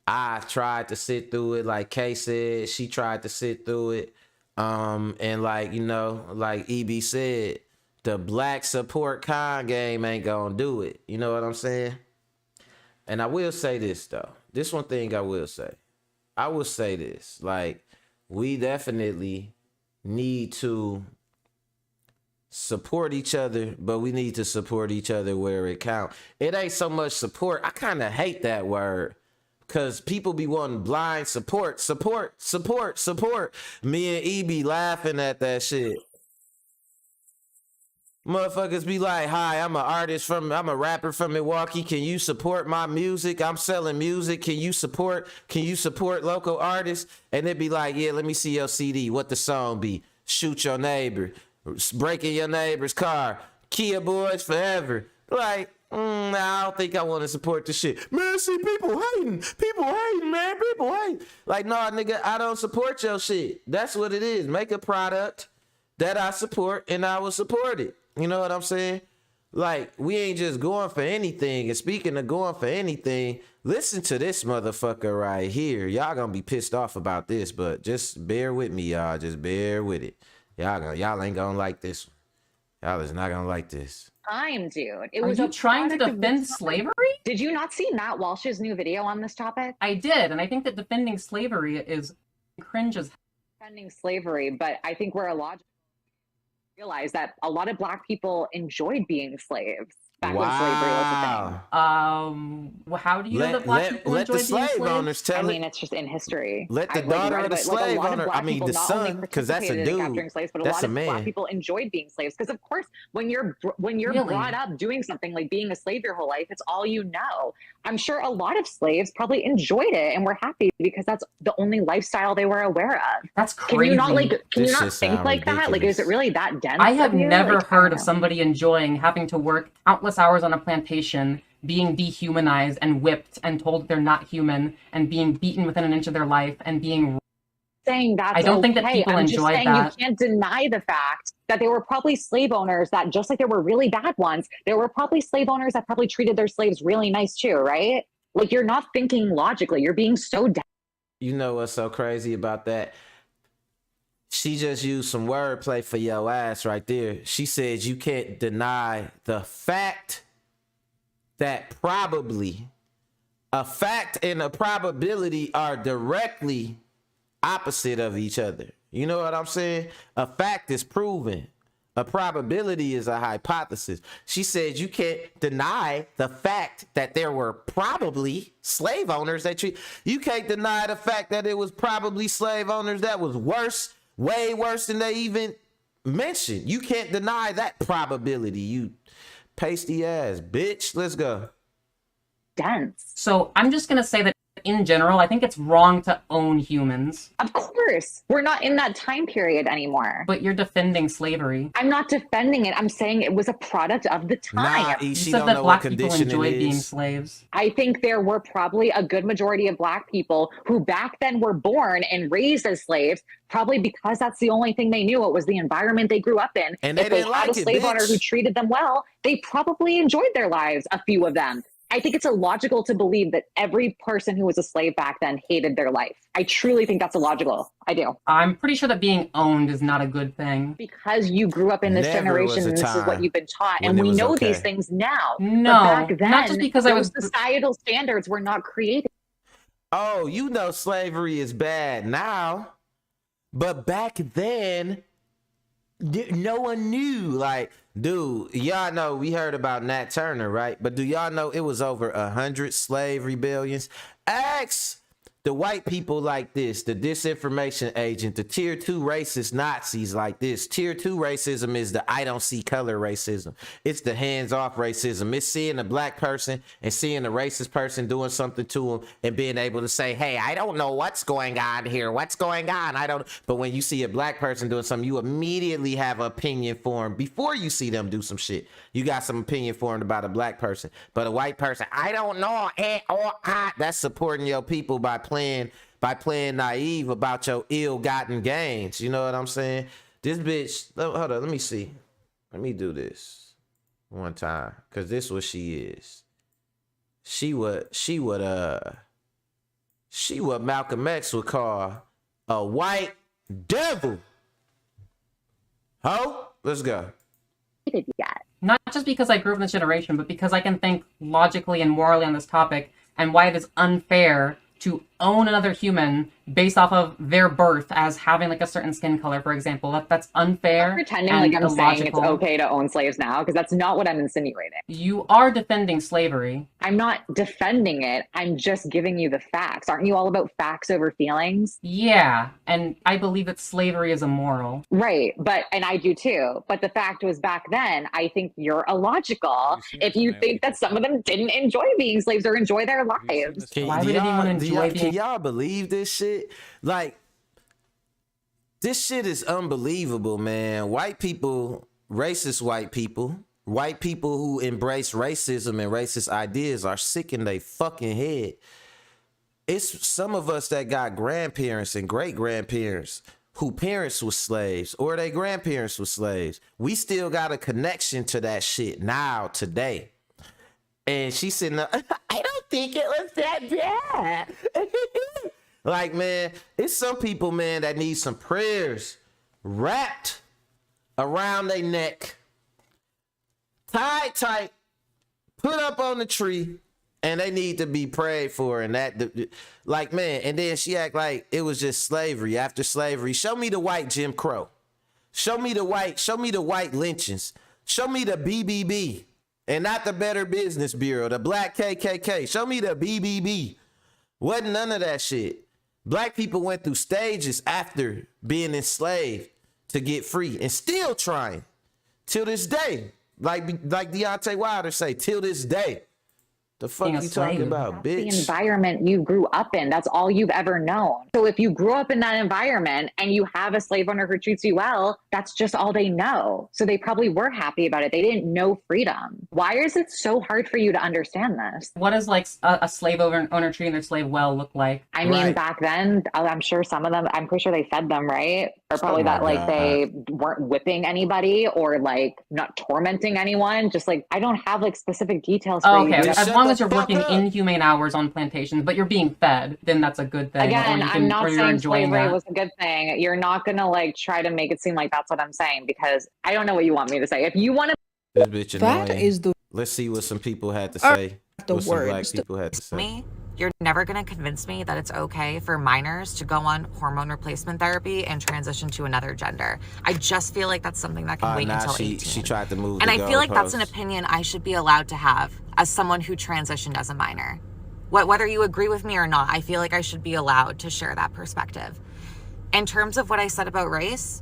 Speaker 1: I tried to sit through it, like Kay said, she tried to sit through it. And like, like EB said, the black support con game ain't gonna do it. You know what I'm saying? And I will say this though. This one thing I will say. I will say this. Like, we definitely need to support each other, but we need to support each other where it counts. It ain't so much support. I kind of hate that word, because people be wanting blind support. Me and E be laughing at that shit. Motherfuckers be like, hi, I'm a rapper from Milwaukee. Can you support my music? I'm selling music. Can you support local artists? And it be like, yeah, let me see your CD. What the song be? Shoot your neighbor. Breaking your neighbor's car. Kia Boys Forever. Like, I don't think I want to support this shit. Man, see, people hating, man. People hate. Like, nah, nigga, I don't support your shit. That's what it is. Make a product that I support, and I will support it. You know what I'm saying? Like, we ain't just going for anything. And speaking of going for anything, listen to this motherfucker right here. Y'all gonna be pissed off about this, but just bear with me, y'all. Just bear with it. Y'all ain't gonna like this one. Y'all is not gonna like this.
Speaker 7: Time, dude. It
Speaker 5: Are
Speaker 7: was
Speaker 5: you
Speaker 7: a
Speaker 5: trying to
Speaker 7: product of the
Speaker 5: defend
Speaker 7: time.
Speaker 5: slavery?
Speaker 7: Did you not see Matt Walsh's new video on this topic?
Speaker 5: I did, and I think that defending slavery is cringe as
Speaker 7: Defending slavery, but I think we're illogical. Realize that a lot of Black people enjoyed being slaves back when slavery was a thing.
Speaker 5: Well, how do you know that Black people
Speaker 1: let the
Speaker 5: enjoyed being
Speaker 1: slave
Speaker 5: slaves?
Speaker 1: owners tell
Speaker 7: I
Speaker 1: it.
Speaker 7: mean, it's just in history.
Speaker 1: Let the
Speaker 7: I've
Speaker 1: daughter
Speaker 7: read
Speaker 1: of the
Speaker 7: about, like, a
Speaker 1: slave
Speaker 7: lot of
Speaker 1: owner,
Speaker 7: Black
Speaker 1: I mean
Speaker 7: people
Speaker 1: the
Speaker 7: not only
Speaker 1: son, because that's a
Speaker 7: participated in
Speaker 1: dude.
Speaker 7: capturing slaves, but a
Speaker 1: That's
Speaker 7: lot
Speaker 1: a
Speaker 7: of Black
Speaker 1: man.
Speaker 7: people enjoyed being slaves. Because of course, when you're
Speaker 5: Really?
Speaker 7: brought up doing something like being a slave your whole life, it's all you know. I'm sure a lot of slaves probably enjoyed it and were happy because that's the only lifestyle they were aware of.
Speaker 5: That's
Speaker 7: Can
Speaker 5: crazy.
Speaker 7: you not can
Speaker 1: This
Speaker 7: you
Speaker 1: shit
Speaker 7: not think
Speaker 1: sound
Speaker 7: like that? Like, is it
Speaker 1: ridiculous.
Speaker 7: really that dense?
Speaker 5: I have
Speaker 7: of you?
Speaker 5: never
Speaker 7: Like, I
Speaker 5: heard
Speaker 7: don't
Speaker 5: of
Speaker 7: know.
Speaker 5: somebody enjoying having to work countless hours on a plantation, being dehumanized and whipped and told they're not human, and being beaten within an inch of their life, and being.
Speaker 7: Saying that's
Speaker 5: I don't think that
Speaker 7: okay.
Speaker 5: people
Speaker 7: I'm just
Speaker 5: enjoyed
Speaker 7: saying
Speaker 5: that.
Speaker 7: you can't deny the fact that there were probably slave owners that, just like there were really bad ones, there were probably slave owners that probably treated their slaves really nice too, right? Like, you're not thinking logically. You're being so
Speaker 1: You know what's so crazy about that? She just used some wordplay for your ass right there. She said you can't deny the fact that probably a fact and a probability are directly opposite of each other. You know what I'm saying? A fact is proven. A probability is a hypothesis. She said you can't deny the fact that there were probably slave owners that you can't deny the fact that it was probably slave owners that was worse, way worse than they even mentioned. You can't deny that probability, you pasty ass bitch. Let's go.
Speaker 7: dense.
Speaker 5: So I'm just gonna say that in general, I think it's wrong to own humans,
Speaker 7: Of course, we're not in that time period anymore.
Speaker 5: but you're defending slavery.
Speaker 7: I'm not defending it. I'm saying it was a product of the time.
Speaker 1: Nah,
Speaker 5: You
Speaker 1: she
Speaker 5: said
Speaker 1: don't
Speaker 5: that
Speaker 1: know
Speaker 5: Black
Speaker 1: what
Speaker 5: people
Speaker 1: condition
Speaker 5: enjoyed
Speaker 1: it
Speaker 5: being
Speaker 1: is.
Speaker 5: slaves.
Speaker 7: I think there were probably a good majority of Black people who back then were born and raised as slaves, probably because that's the only thing they knew. It was the environment they grew up in.
Speaker 1: And they
Speaker 7: If they
Speaker 1: didn't
Speaker 7: had
Speaker 1: like
Speaker 7: a
Speaker 1: it,
Speaker 7: slave owner
Speaker 1: bitch.
Speaker 7: who treated them well, they probably enjoyed their lives, a few of them. I think it's illogical to believe that every person who was a slave back then hated their life. I truly think that's illogical. I do.
Speaker 5: I'm pretty sure that being owned is not a good thing.
Speaker 7: Because you grew up in this
Speaker 1: Never was
Speaker 7: generation
Speaker 1: a
Speaker 7: and this is what
Speaker 1: time
Speaker 7: you've been taught.
Speaker 1: when
Speaker 7: And
Speaker 1: it
Speaker 7: we
Speaker 1: was
Speaker 7: know
Speaker 1: okay.
Speaker 7: these things now.
Speaker 5: No,
Speaker 7: but back then,
Speaker 5: not just because I
Speaker 7: those
Speaker 5: was.
Speaker 7: societal standards were not created.
Speaker 1: Oh, you know slavery is bad now, but back then, no one knew. Like, dude, y'all know we heard about Nat Turner, right? But do y'all know it was over 100 slave rebellions? Ask the white people like this, the disinformation agent, the tier 2 racist Nazis like this. Tier 2 racism is the I don't see color racism. It's the hands-off racism. It's seeing a black person and seeing a racist person doing something to them and being able to say, hey, I don't know what's going on here. What's going on? I don't. But when you see a black person doing something, you immediately have an opinion for them before you see them do some shit. You got some opinion for them about a black person. But a white person, I don't know. That's supporting your people by playing naive about your ill-gotten gains. You know what I'm saying? This bitch, hold on, let me see. Let me do this one time, because this what she is. She what Malcolm X would call a white devil. Ho, let's go.
Speaker 7: Yet.
Speaker 5: Not just because I grew up in this generation, but because I can think logically and morally on this topic, and why it is unfair to own another human based off of their birth as having like a certain skin color, for example. That's unfair.
Speaker 7: I'm pretending
Speaker 5: and
Speaker 7: like I'm saying it's
Speaker 5: illogical.
Speaker 7: okay to own slaves now, because that's not what I'm insinuating.
Speaker 5: You are defending slavery.
Speaker 7: I'm not defending it. I'm just giving you the facts. Aren't you all about facts over feelings?
Speaker 5: Yeah, and I believe that slavery is immoral.
Speaker 7: Right. And I do too. But the fact was, back then, I think you're illogical if you think that some of them didn't enjoy being slaves or enjoy their lives.
Speaker 5: Why would anyone enjoy
Speaker 1: can y'all believe this shit? Like, this shit is unbelievable, man. White people, racist white people who embrace racism and racist ideas are sick in their fucking head. It's some of us that got grandparents and great grandparents who parents were slaves or their grandparents were slaves. We still got a connection to that shit now, today. And she's sitting there, I don't think it was that bad. Like, man, it's some people, man, that need some prayers wrapped around their neck, tied tight, put up on the tree, and they need to be prayed for. And that, like, man, and then she act like it was just slavery after slavery. Show me the white Jim Crow. Show me the white lynchings. Show me the BBB. And not the Better Business Bureau, the Black KKK. Show me the BBB. Wasn't none of that shit. Black people went through stages after being enslaved to get free and still trying till this day. Like Deontay Wilder say, till this day. The fuck you talking about, bitch?
Speaker 7: The environment you grew up in, that's all you've ever known. So if you grew up in that environment and you have a slave owner who treats you well, that's just all they know. So they probably were happy about it. They didn't know freedom. Why is it so hard for you to understand this?
Speaker 8: What does like a slave owner treating their slave well look like?
Speaker 7: I mean, back then, I'm sure some of them, I'm pretty sure they fed them, right? Or probably that like they weren't whipping anybody or like not tormenting anyone. Just like, I don't have like specific details for you.
Speaker 8: Okay, as long as you're working inhumane hours on plantations, but you're being fed, then that's a good thing.
Speaker 7: Again, I'm not saying slavery was a good thing. You're not going to like try to make it seem like that's what I'm saying, because I don't know what you want me to say. If you want to...
Speaker 1: This bitch annoying.
Speaker 9: That is the...
Speaker 1: Let's see what some people had to say.
Speaker 9: The
Speaker 1: what some
Speaker 9: words.
Speaker 1: black people had to say.
Speaker 10: Me, you're never going to convince me that it's okay for minors to go on hormone replacement therapy and transition to another gender. I just feel like that's something that can wait until 18.
Speaker 1: She tried to move.
Speaker 10: And I feel like that's an opinion I should be allowed to have as someone who transitioned as a minor. Whether you agree with me or not, I feel like I should be allowed to share that perspective. In terms of what I said about race,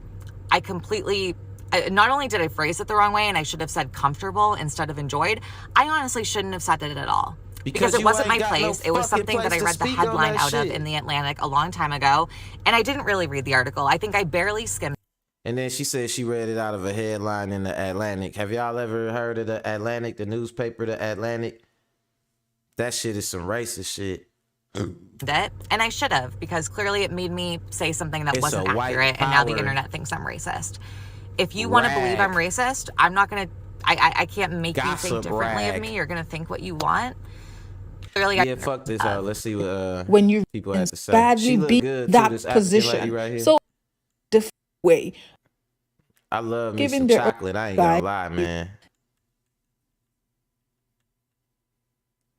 Speaker 10: I completely... Not only did I phrase it the wrong way and I should have said comfortable instead of enjoyed, I honestly shouldn't have said it at all. Because it wasn't my place. It was something that I read the headline out of in the Atlantic a long time ago, and I didn't really read the article. I think I barely skimmed.
Speaker 1: And then she said she read it out of a headline in the Atlantic. Have y'all ever heard of the Atlantic, the newspaper, the Atlantic? That shit is some racist shit.
Speaker 10: That, and I should have, because clearly it made me say something that wasn't accurate, and now the internet thinks I'm racist. If you want to believe I'm racist, I'm not going to, I can't make you think differently of me. You're going to think what you want. Clearly,
Speaker 1: yeah, fuck this out. Let's see what
Speaker 9: when you
Speaker 1: people have to say.
Speaker 9: badly beat that position.
Speaker 1: Right
Speaker 9: so, the way.
Speaker 1: I love me some chocolate. I ain't gonna lie, man.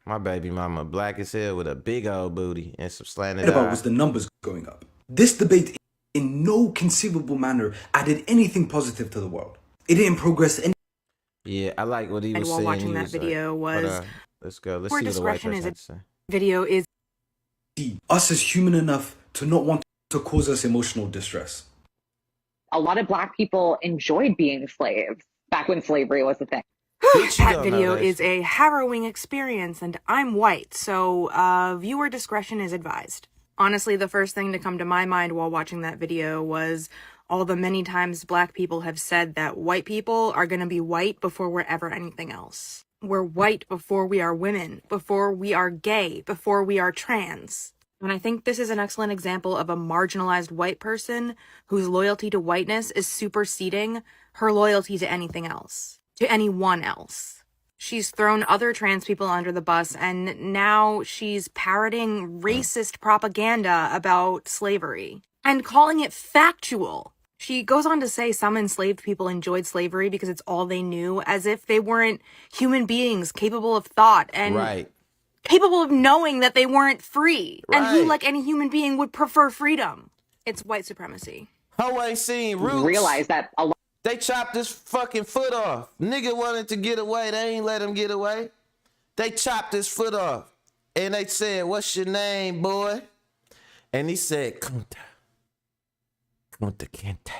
Speaker 1: My baby mama black as hell with a big old booty and some slanted eyes.
Speaker 11: Was the numbers going up? This debate in no conceivable manner added anything positive to the world. It didn't progress any.
Speaker 1: Yeah, I like what he was
Speaker 12: while
Speaker 1: saying.
Speaker 12: Watching that video was
Speaker 1: let's go. Let's see what the white person has to say.
Speaker 12: Video is
Speaker 11: us as human enough to not want to cause us emotional distress.
Speaker 7: A lot of black people enjoyed being slaves back when slavery was a thing.
Speaker 12: that video is a harrowing experience, and I'm white, so viewer discretion is advised. Honestly, the first thing to come to my mind while watching that video was all the many times black people have said that white people are going to be white before we're ever anything else. We're white before we are women, before we are gay, before we are trans. And I think this is an excellent example of a marginalized white person whose loyalty to whiteness is superseding her loyalty to anything else, to anyone else. She's thrown other trans people under the bus, and now she's parroting racist propaganda about slavery and calling it factual. She goes on to say some enslaved people enjoyed slavery because it's all they knew, as if they weren't human beings capable of thought and capable of knowing that they weren't free. And who, like any human being, would prefer freedom? It's white supremacy.
Speaker 1: How I seen Roots.
Speaker 7: Realize that a lot.
Speaker 1: They chopped his fucking foot off. Nigga wanted to get away. They ain't let him get away. They chopped his foot off. And they said, what's your name, boy? And he said, Kunta Kente.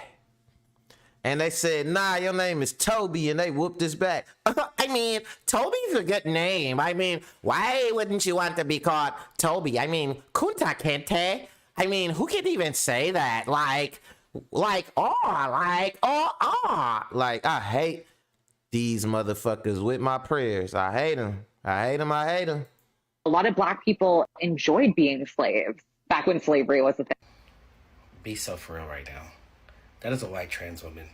Speaker 1: And they said, nah, your name is Toby. And they whooped his back. I mean, Toby's a good name. I mean, why wouldn't you want to be called Toby? I mean, Kunta Kente. I mean, who can even say that? Like, I hate these motherfuckers with my prayers. I hate them. I hate them.
Speaker 7: A lot of black people enjoyed being slaves back when slavery was a thing.
Speaker 13: be so for real right now. That is a white trans woman.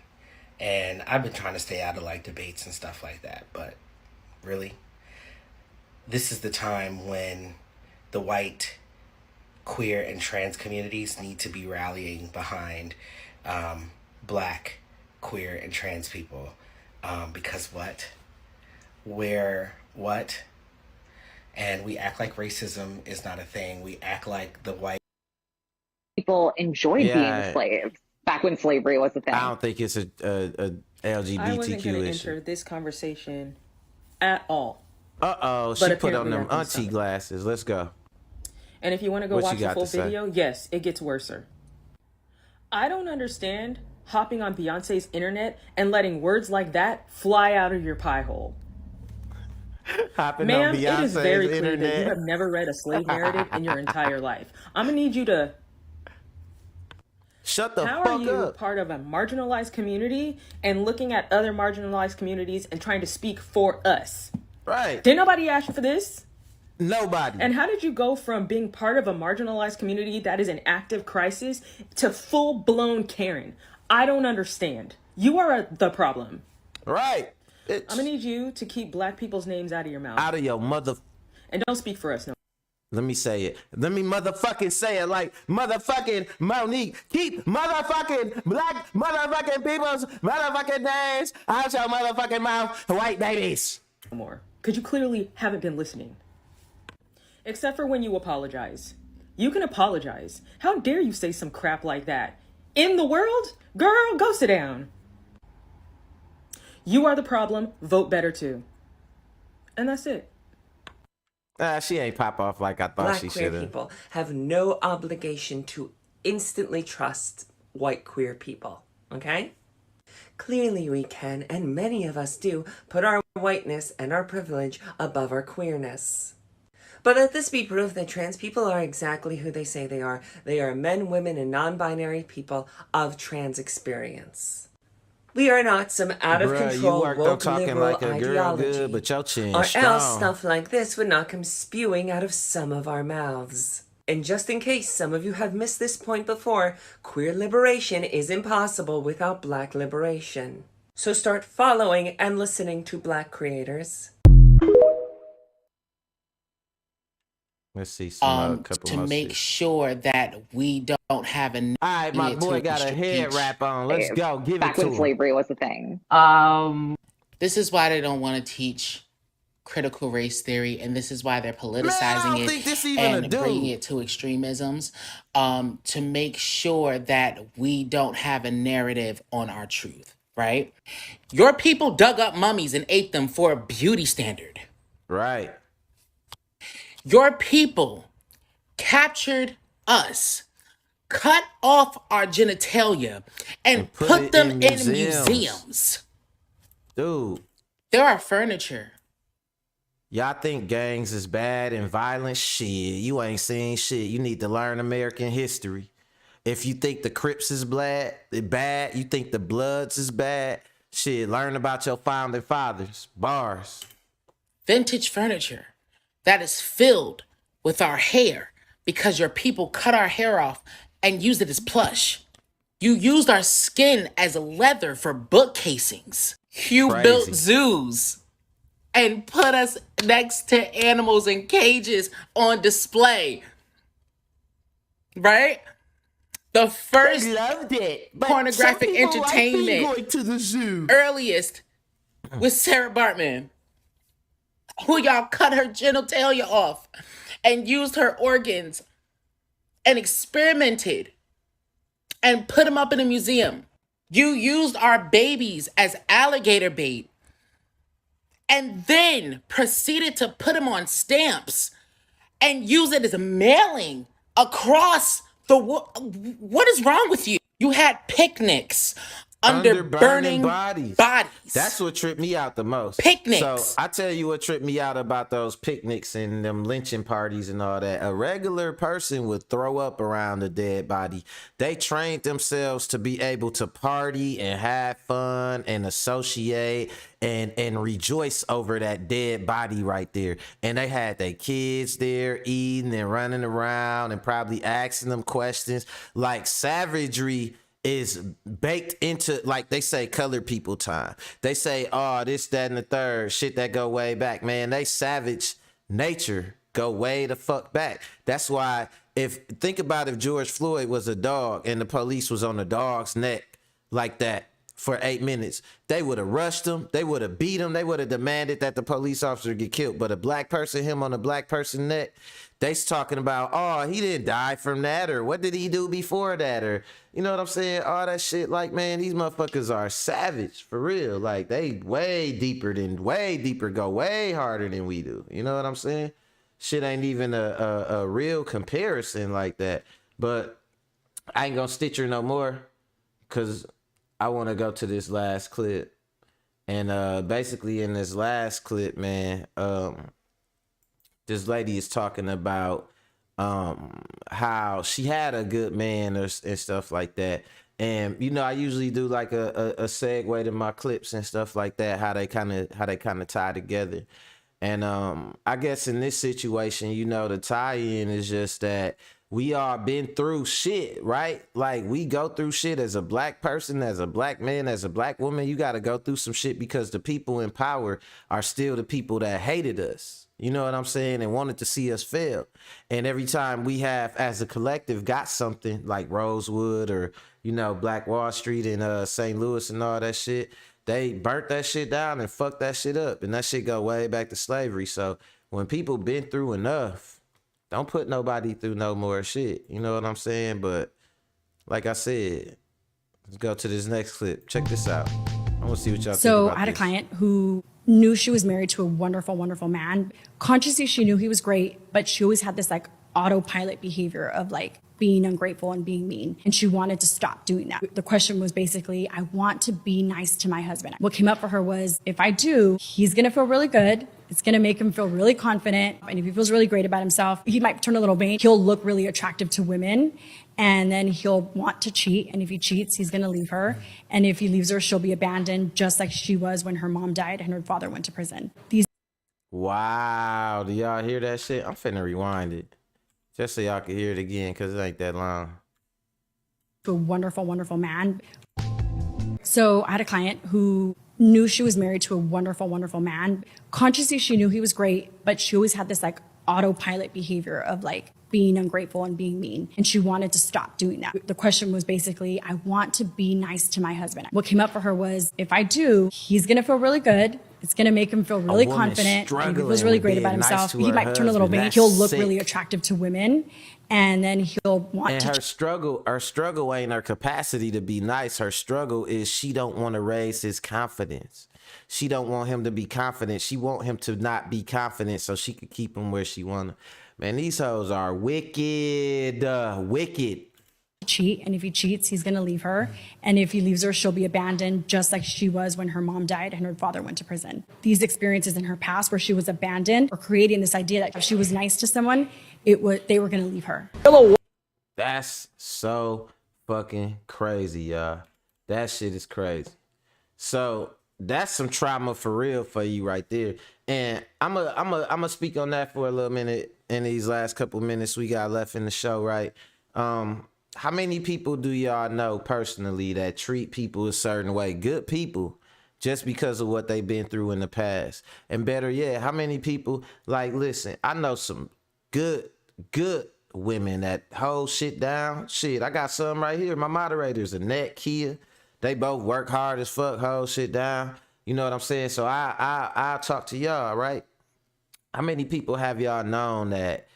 Speaker 13: And I've been trying to stay out of like debates and stuff like that, but really, this is the time when the white, queer, and trans communities need to be rallying behind black, queer, and trans people. Because what? And we act like racism is not a thing. We act like the white
Speaker 7: people enjoyed being slaves back when slavery was a thing.
Speaker 1: I don't think it's a LGBTQ
Speaker 14: I wasn't going to
Speaker 1: issue.
Speaker 14: enter this conversation at all.
Speaker 1: She put on them auntie glasses. Let's go.
Speaker 14: And if you want to go watch the full video, yes, it gets worser. I don't understand hopping on Beyonce's internet and letting words like that fly out of your pie hole.
Speaker 1: Hopping
Speaker 14: Ma'am,
Speaker 1: on Beyonce's
Speaker 14: it is very clear
Speaker 1: internet.
Speaker 14: that you have never read a slave narrative in your entire life. I'm going to need you to...
Speaker 1: Shut the
Speaker 14: How
Speaker 1: fuck
Speaker 14: are you
Speaker 1: up.
Speaker 14: part of a marginalized community and looking at other marginalized communities and trying to speak for us?
Speaker 1: Right.
Speaker 14: Did nobody ask you for this?
Speaker 1: Nobody.
Speaker 14: And how did you go from being part of a marginalized community that is in active crisis to full-blown Karen? I don't understand. You are the problem.
Speaker 1: Right.
Speaker 14: I'm gonna need you to keep black people's names out of your mouth.
Speaker 1: Out of your mother...
Speaker 14: And don't speak for us, no.
Speaker 1: Let me say it. Let me motherfucking say it like motherfucking Monique. Keep motherfucking black motherfucking people's motherfucking names out your motherfucking mouth, white babies.
Speaker 14: More. Because you clearly haven't been listening. Except for when you apologize. You can apologize. How dare you say some crap like that? In the world? Girl, go sit down. You are the problem. Vote better too. And that's it.
Speaker 1: She ain't pop off like I thought
Speaker 15: Black
Speaker 1: she
Speaker 15: queer
Speaker 1: should have.
Speaker 15: people have no obligation to instantly trust white queer people, okay? Clearly we can, and many of us do, put our whiteness and our privilege above our queerness. But let this be proof that trans people are exactly who they say they are. They are men, women, and non-binary people of trans experience. We are not some out-of-control woke liberal
Speaker 1: like a girl
Speaker 15: ideology,
Speaker 1: good, but your chin
Speaker 15: or
Speaker 1: strong.
Speaker 15: else stuff like this would not come spewing out of some of our mouths. And just in case some of you have missed this point before, queer liberation is impossible without black liberation. So start following and listening to black creators.
Speaker 1: Let's see some couple
Speaker 16: to
Speaker 1: more
Speaker 16: make
Speaker 1: shit.
Speaker 16: sure that we don't have a...
Speaker 1: All right, my boy got a head wrap on. Let's go. Give it
Speaker 7: back
Speaker 1: to
Speaker 7: when
Speaker 1: him.
Speaker 7: slavery was a thing.
Speaker 16: This is why they don't want to teach critical race theory, and this is why they're politicizing
Speaker 1: Man, I don't
Speaker 16: it
Speaker 1: think this even a
Speaker 16: and
Speaker 1: dude.
Speaker 16: bringing it to extremisms, to make sure that we don't have a narrative on our truth, right? Your people dug up mummies and ate them for a beauty standard.
Speaker 1: Right.
Speaker 16: Your people captured us, cut off our genitalia, and put them in museums.
Speaker 1: Dude.
Speaker 16: They're our furniture.
Speaker 1: Y'all think gangs is bad and violent? Shit, you ain't seen shit. You need to learn American history. If you think the Crips is bad, you think the Bloods is bad, shit, learn about your founding fathers. Bars.
Speaker 16: Vintage furniture that is filled with our hair because your people cut our hair off and used it as plush. You used our skin as leather for book casings. You built zoos and put us next to animals in cages on display. Right? The first
Speaker 1: loved it, but
Speaker 16: pornographic
Speaker 1: some people
Speaker 16: entertainment
Speaker 1: like me going to the zoo.
Speaker 16: Earliest was Sarah Bartman, who y'all cut her genitalia off and used her organs and experimented and put them up in a museum. You used our babies as alligator bait and then proceeded to put them on stamps and use it as a mailing across the world. What is wrong with you? You had picnics under burning
Speaker 1: bodies.
Speaker 16: bodies.
Speaker 1: That's what tripped me out the most.
Speaker 16: Picnics.
Speaker 1: So I tell you what tripped me out about those picnics and them lynching parties and all that. A regular person would throw up around a dead body. They trained themselves to be able to party and have fun and associate and rejoice over that dead body right there. And they had their kids there eating and running around and probably asking them questions. Like savagery is baked into, like they say, colored people time. They say, oh, this, that, and the third, shit that go way back. Man, they savage nature go way the fuck back. That's why think about if George Floyd was a dog and the police was on the dog's neck like that for 8 minutes, they would have rushed him, they would have beat him, they would have demanded that the police officer get killed. But a black person, him on a black person neck, they's talking about, oh, he didn't die from that, or what did he do before that, or you know what I'm saying? All that shit. Like, man, these motherfuckers are savage for real. Like, they way deeper, go way harder than we do. You know what I'm saying? Shit ain't even a real comparison like that. But I ain't gonna stitch her no more, because I want to go to this last clip. And basically in this last clip, man, this lady is talking about how she had a good man and stuff like that. And you know, I usually do like a segue to my clips and stuff like that, how they kind of tie together. And I guess in this situation, you know, the tie-in is just that we all been through shit, right? Like, we go through shit as a black person, as a black man, as a black woman. You got to go through some shit because the people in power are still the people that hated us. You know what I'm saying? And wanted to see us fail. And every time we have, as a collective, got something like Rosewood or, you know, Black Wall Street and St. Louis and all that shit, they burnt that shit down and fucked that shit up. And that shit go way back to slavery. So when people been through enough, don't put nobody through no more shit. You know what I'm saying? But like I said, let's go to this next clip. Check this out. I want to see what y'all think about
Speaker 17: I had a
Speaker 1: this.
Speaker 17: client who knew she was married to a wonderful, wonderful man. Consciously, she knew he was great, but she always had this like autopilot behavior of like being ungrateful and being mean. And she wanted to stop doing that. The question was basically, I want to be nice to my husband. What came up for her was, if I do, he's going to feel really good. It's going to make him feel really confident. And if he feels really great about himself, he might turn a little vain. He'll look really attractive to women. And then he'll want to cheat. And if he cheats, he's going to leave her. And if he leaves her, she'll be abandoned, just like she was when her mom died and her father went to prison.
Speaker 1: Wow. Do y'all hear that shit? I'm finna rewind it just so y'all can hear it again, because it ain't that long.
Speaker 17: A wonderful, wonderful man. So I had a client who knew she was married to a wonderful, wonderful man. Consciously, she knew he was great, but she always had this like autopilot behavior of like being ungrateful and being mean. And she wanted to stop doing that. The question was basically, I want to be nice to my husband. What came up for her was, if I do, he's going to feel really good. It's going to make him feel really confident. And if he feels really great about himself, he might turn a little vain. He'll look really attractive to women. And then he'll want to.
Speaker 1: And her struggle ain't her capacity to be nice. Her struggle is she don't want to raise his confidence. She don't want him to be confident. She want him to not be confident so she could keep him where she want him. Man, these hoes are wicked, wicked.
Speaker 17: Cheat, and if he cheats, he's going to leave her. And if he leaves her, she'll be abandoned, just like she was when her mom died and her father went to prison. These experiences in her past where she was abandoned or creating this idea that if she was nice to someone, they were going to leave her.
Speaker 1: That's so fucking crazy, y'all. That shit is crazy. So that's some trauma for real for you right there. And I'm a speak on that for a little minute in these last couple minutes we got left in the show, right? How many people do y'all know personally that treat people a certain way, good people, just because of what they've been through in the past? And better yet, how many people, like, listen, I know some good women that hold shit down. Shit, I got some right here. My moderators, Annette, Kia, they both work hard as fuck, hold shit down. You know what I'm saying? So I'll talk to y'all, right? How many people have y'all known that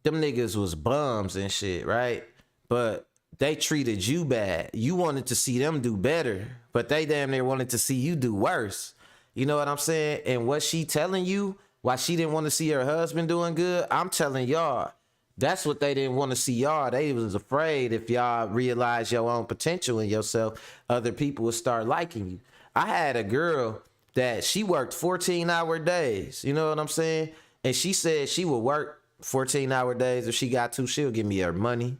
Speaker 1: them niggas was bums and shit, right? But they treated you bad. You wanted to see them do better, but they damn near wanted to see you do worse. You know what I'm saying? And what she telling you, why she didn't want to see her husband doing good, I'm telling y'all, That's what they didn't want to see y'all. They was afraid if y'all realize your own potential in yourself, other people would start liking you. I had a girl that she worked 14-hour days. You know what I'm saying? And she said she would work 14-hour days. If she got to, she'll give me her money.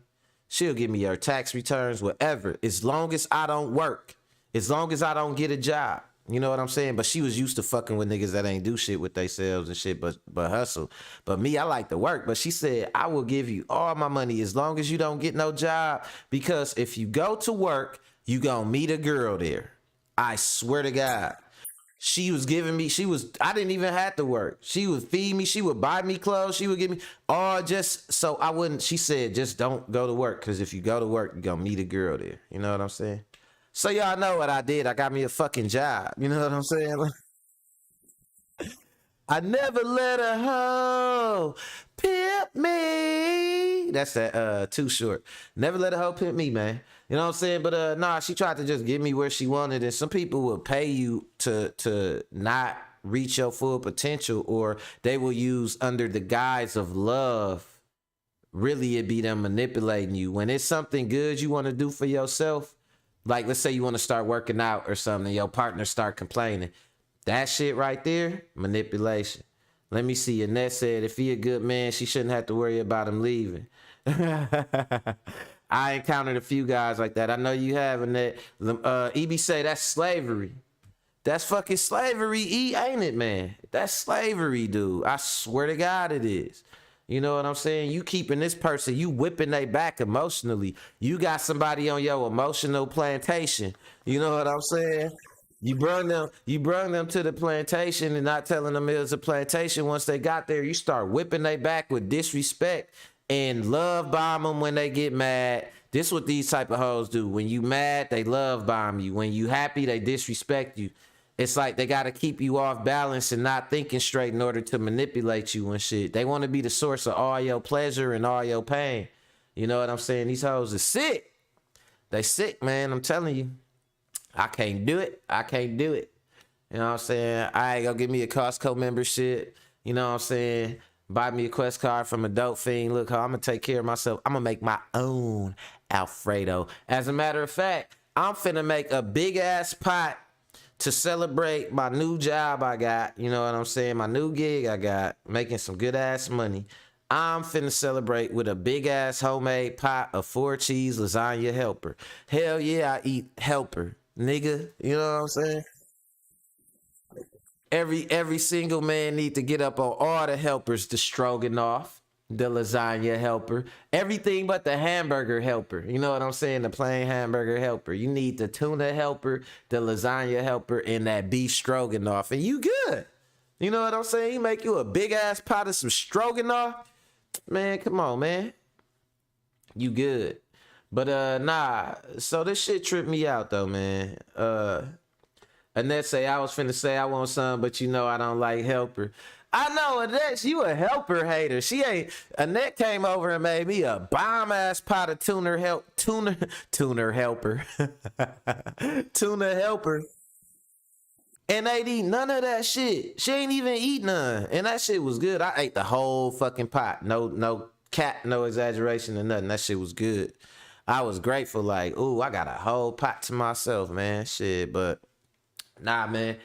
Speaker 1: She'll give me her tax returns, whatever. As long as I don't work. As long as I don't get a job. You know what I'm saying? But she was used to fucking with niggas that ain't do shit with themselves and shit, but hustle. But me, I like to work. But she said, I will give you all my money as long as you don't get no job. Because if you go to work, you gonna meet a girl there. I swear to God. She was giving me, I didn't even have to work. She would feed me. She would buy me clothes. She would give me all just so I wouldn't, she said, just don't go to work. Because if you go to work, you're gonna meet a girl there. You know what I'm saying? So y'all know what I did. I got me a fucking job. You know what I'm saying? I never let a hoe pimp me. That's that Too Short. Never let a hoe pimp me, man. You know what I'm saying? But nah, she tried to just get me where she wanted, and some people will pay you to not reach your full potential, or they will use under the guise of love. Really, it be them manipulating you. When it's something good you want to do for yourself, like let's say you want to start working out or something, your partner start complaining. That shit right there, manipulation. Let me see. Annette said if he a good man, she shouldn't have to worry about him leaving. I encountered a few guys like that. I know you have, Annette. EB say that's slavery. That's fucking slavery, ain't it, man? That's slavery, dude. I swear to God it is. You know what I'm saying? You keeping this person, you whipping they back emotionally. You got somebody on your emotional plantation. You know what I'm saying? You bring them to the plantation and not telling them it was a plantation. Once they got there, you start whipping they back with disrespect and love bomb them when they get mad. This what these type of hoes do. When you mad, they love bomb you. When you happy, they disrespect you. It's like they got to keep you off balance and not thinking straight in order to manipulate you and shit. They want to be the source of all your pleasure and all your pain. You know what I'm saying? These hoes are sick. They sick, man. I'm telling you. I can't do it. I can't do it. You know what I'm saying? I ain't gonna give me a Costco membership. You know what I'm saying? Buy me a Quest card from a dope fiend. Look, I'm gonna take care of myself. I'm gonna make my own Alfredo. As a matter of fact, I'm finna make a big ass pot to celebrate my new job I got. You know what I'm saying? My new gig I got, making some good ass money. I'm finna celebrate with a big ass homemade pot of 4-cheese lasagna helper. Hell yeah, I eat helper, nigga. You know what I'm saying? Every single man need to get up on all the helpers, the stroganoff, the lasagna helper, everything but the hamburger helper. You know what I'm saying? The plain hamburger helper. You need the tuna helper, the lasagna helper, and that beef stroganoff, and you good. You know what I'm saying? You make you a big ass pot of some stroganoff. Man, come on, man. You good. But nah, so this shit tripped me out though, man. Annette say I was finna say I want some, but you know I don't like helper. I know Annette, you a helper hater. She ain't. Annette came over and made me a bomb ass pot of tuner helper, tuna helper, and ain't eat none of that shit. She ain't even eat none, and that shit was good. I ate the whole fucking pot. No cap, no exaggeration or nothing. That shit was good. I was grateful. Like, ooh, I got a whole pot to myself, man. Shit, but. Nah, man.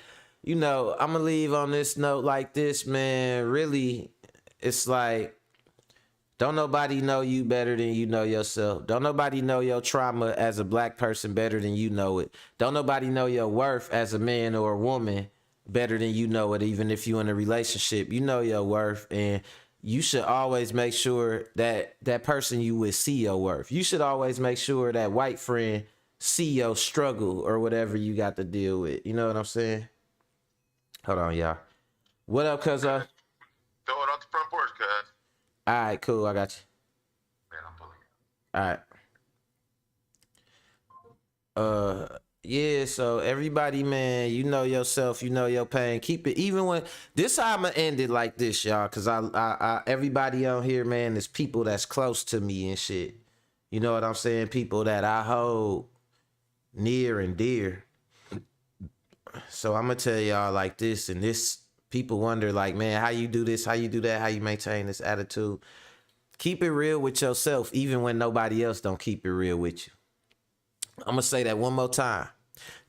Speaker 1: You know, I'm gonna leave on this note like this, man. Really, it's like, don't nobody know you better than you know yourself. Don't nobody know your trauma as a black person better than you know it. Don't nobody know your worth as a man or a woman better than you know it, even if you're in a relationship. You know your worth, and you should always make sure that that person you with see your worth. You should always make sure that white friend see your struggle or whatever you got to deal with. You know what I'm saying? Hold on, y'all. What up, cuz? Throw it
Speaker 18: off the front porch, cuz.
Speaker 1: All right, cool. I got you.
Speaker 18: Man, I'm pulling.
Speaker 1: All right. Yeah, so everybody, man, you know yourself, you know your pain. Keep it, even when this how I'ma end it like this, y'all, because I everybody on here, man, is people that's close to me and shit. You know what I'm saying? People that I hold near and dear. So I'm gonna tell y'all like this, and this people wonder like, man, how you do this, how you do that, how you maintain this attitude. Keep it real with yourself, even when nobody else don't keep it real with you. I'm gonna say that one more time.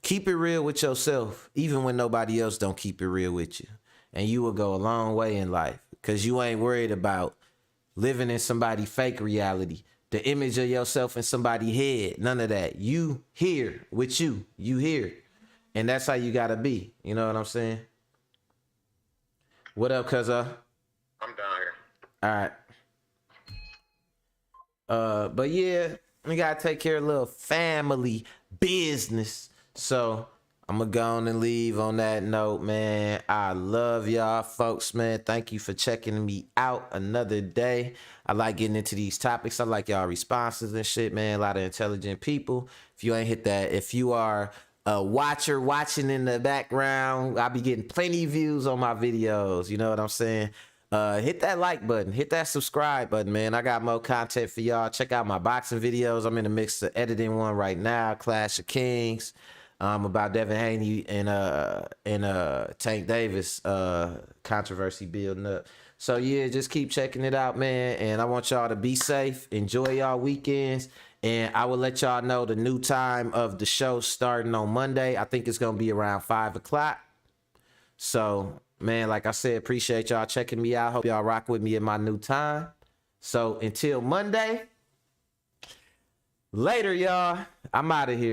Speaker 1: Keep it real with yourself, even when nobody else don't keep it real with you. And you will go a long way in life because you ain't worried about living in somebody's fake reality, the image of yourself in somebody's head. None of that. You here with you. You here. And that's how you gotta be. You know what I'm saying? What up, cuzzo?
Speaker 18: I'm down here.
Speaker 1: All right. But yeah, we gotta take care of a little family business. So I'm gonna go on and leave on that note, man. I love y'all folks, man. Thank you for checking me out another day. I like getting into these topics. I like y'all responses and shit, man. A lot of intelligent people. If you ain't hit that, if you are a watcher watching in the background, I'll be getting plenty of views on my videos. You know what I'm saying? Hit that like button, hit that subscribe button, man. I got more content for y'all. Check out my boxing videos. I'm in the mix of editing one right now, Clash of Kings. About Devin Haney and Tank Davis controversy building up. So yeah, just keep checking it out, man. And I want y'all to be safe, enjoy y'all weekends, and I will let y'all know the new time of the show starting on Monday. I think it's gonna be around 5 o'clock. So man, like I said, appreciate y'all checking me out. Hope y'all rock with me in my new time. So until Monday, later, y'all. I'm out of here.